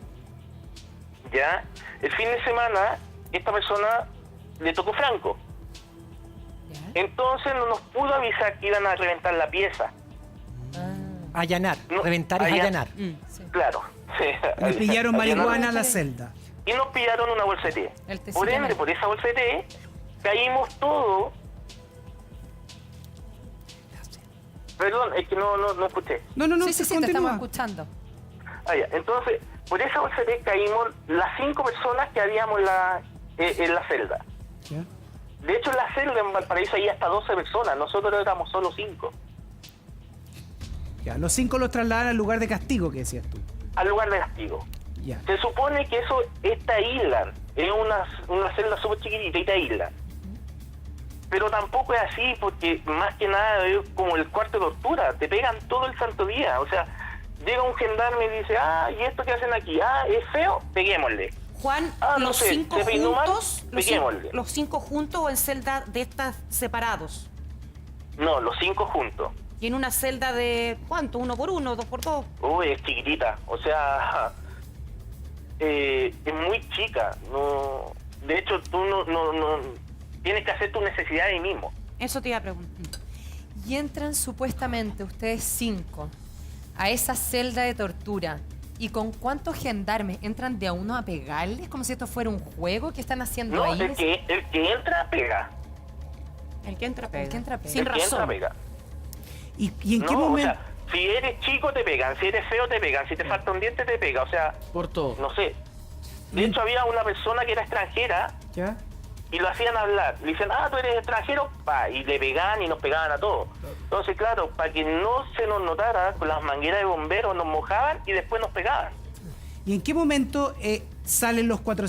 O: ¿Ya? El fin de semana, esta persona le tocó franco. Entonces no nos pudo avisar que iban a reventar la pieza.
L: Allanar, reventar es allanar.
O: Claro. Sí.
E: Le pillaron marihuana a la celda.
O: Y nos pillaron una bolsa de té. Por ende, por esa bolsa de té, caímos todos. Perdón, es que no escuché.
E: No,
D: sí, te estamos escuchando.
O: Entonces, por esa bolsa de té caímos las 5 personas que habíamos en la celda.
E: ¿Ya?
O: De hecho, en la celda en Valparaíso hay hasta 12 personas. Nosotros éramos solo 5.
E: Ya, los 5 los trasladan al lugar de castigo, que decías tú.
O: Al lugar de castigo.
E: Ya.
O: Se supone que eso te aíslan. Es una celda súper chiquitita y te aíslan. Pero tampoco es así, porque más que nada es como el cuarto de tortura. Te pegan todo el santo día. O sea, llega un gendarme y dice, ¿y esto qué hacen aquí? ¿Es feo? Peguémosle.
J: Juan,
O: los 5 juntos,
J: los 5 juntos o en celdas de estas separados.
O: No, los 5 juntos.
J: Y en una celda de, ¿cuánto? 1 por 1, 2 por 2.
O: Uy, es chiquitita. O sea, es muy chica. No, de hecho, tú no tienes que hacer tu necesidad ahí mismo.
J: Eso te iba a preguntar.
D: Y entran supuestamente ustedes 5 a esa celda de tortura. ¿Y con cuántos gendarmes entran de a uno a pegarles? Como si esto fuera un juego que están haciendo ahí.
O: El que entra pega.
J: El que entra pega.
O: Sin razón. Entra, pega.
E: ¿Y en qué momento?
O: O sea, si eres chico te pegan, si eres feo te pegan, si te falta un diente te pega, o sea...
M: Por todo.
O: No sé. De hecho, había una persona que era extranjera.
E: ¿Ya?
O: Y lo hacían hablar. Le dicen, tú eres extranjero, y le pegaban y nos pegaban a todos. Entonces, claro, para que no se nos notara, con las mangueras de bomberos nos mojaban y después nos pegaban.
E: ¿Y en qué momento salen los 400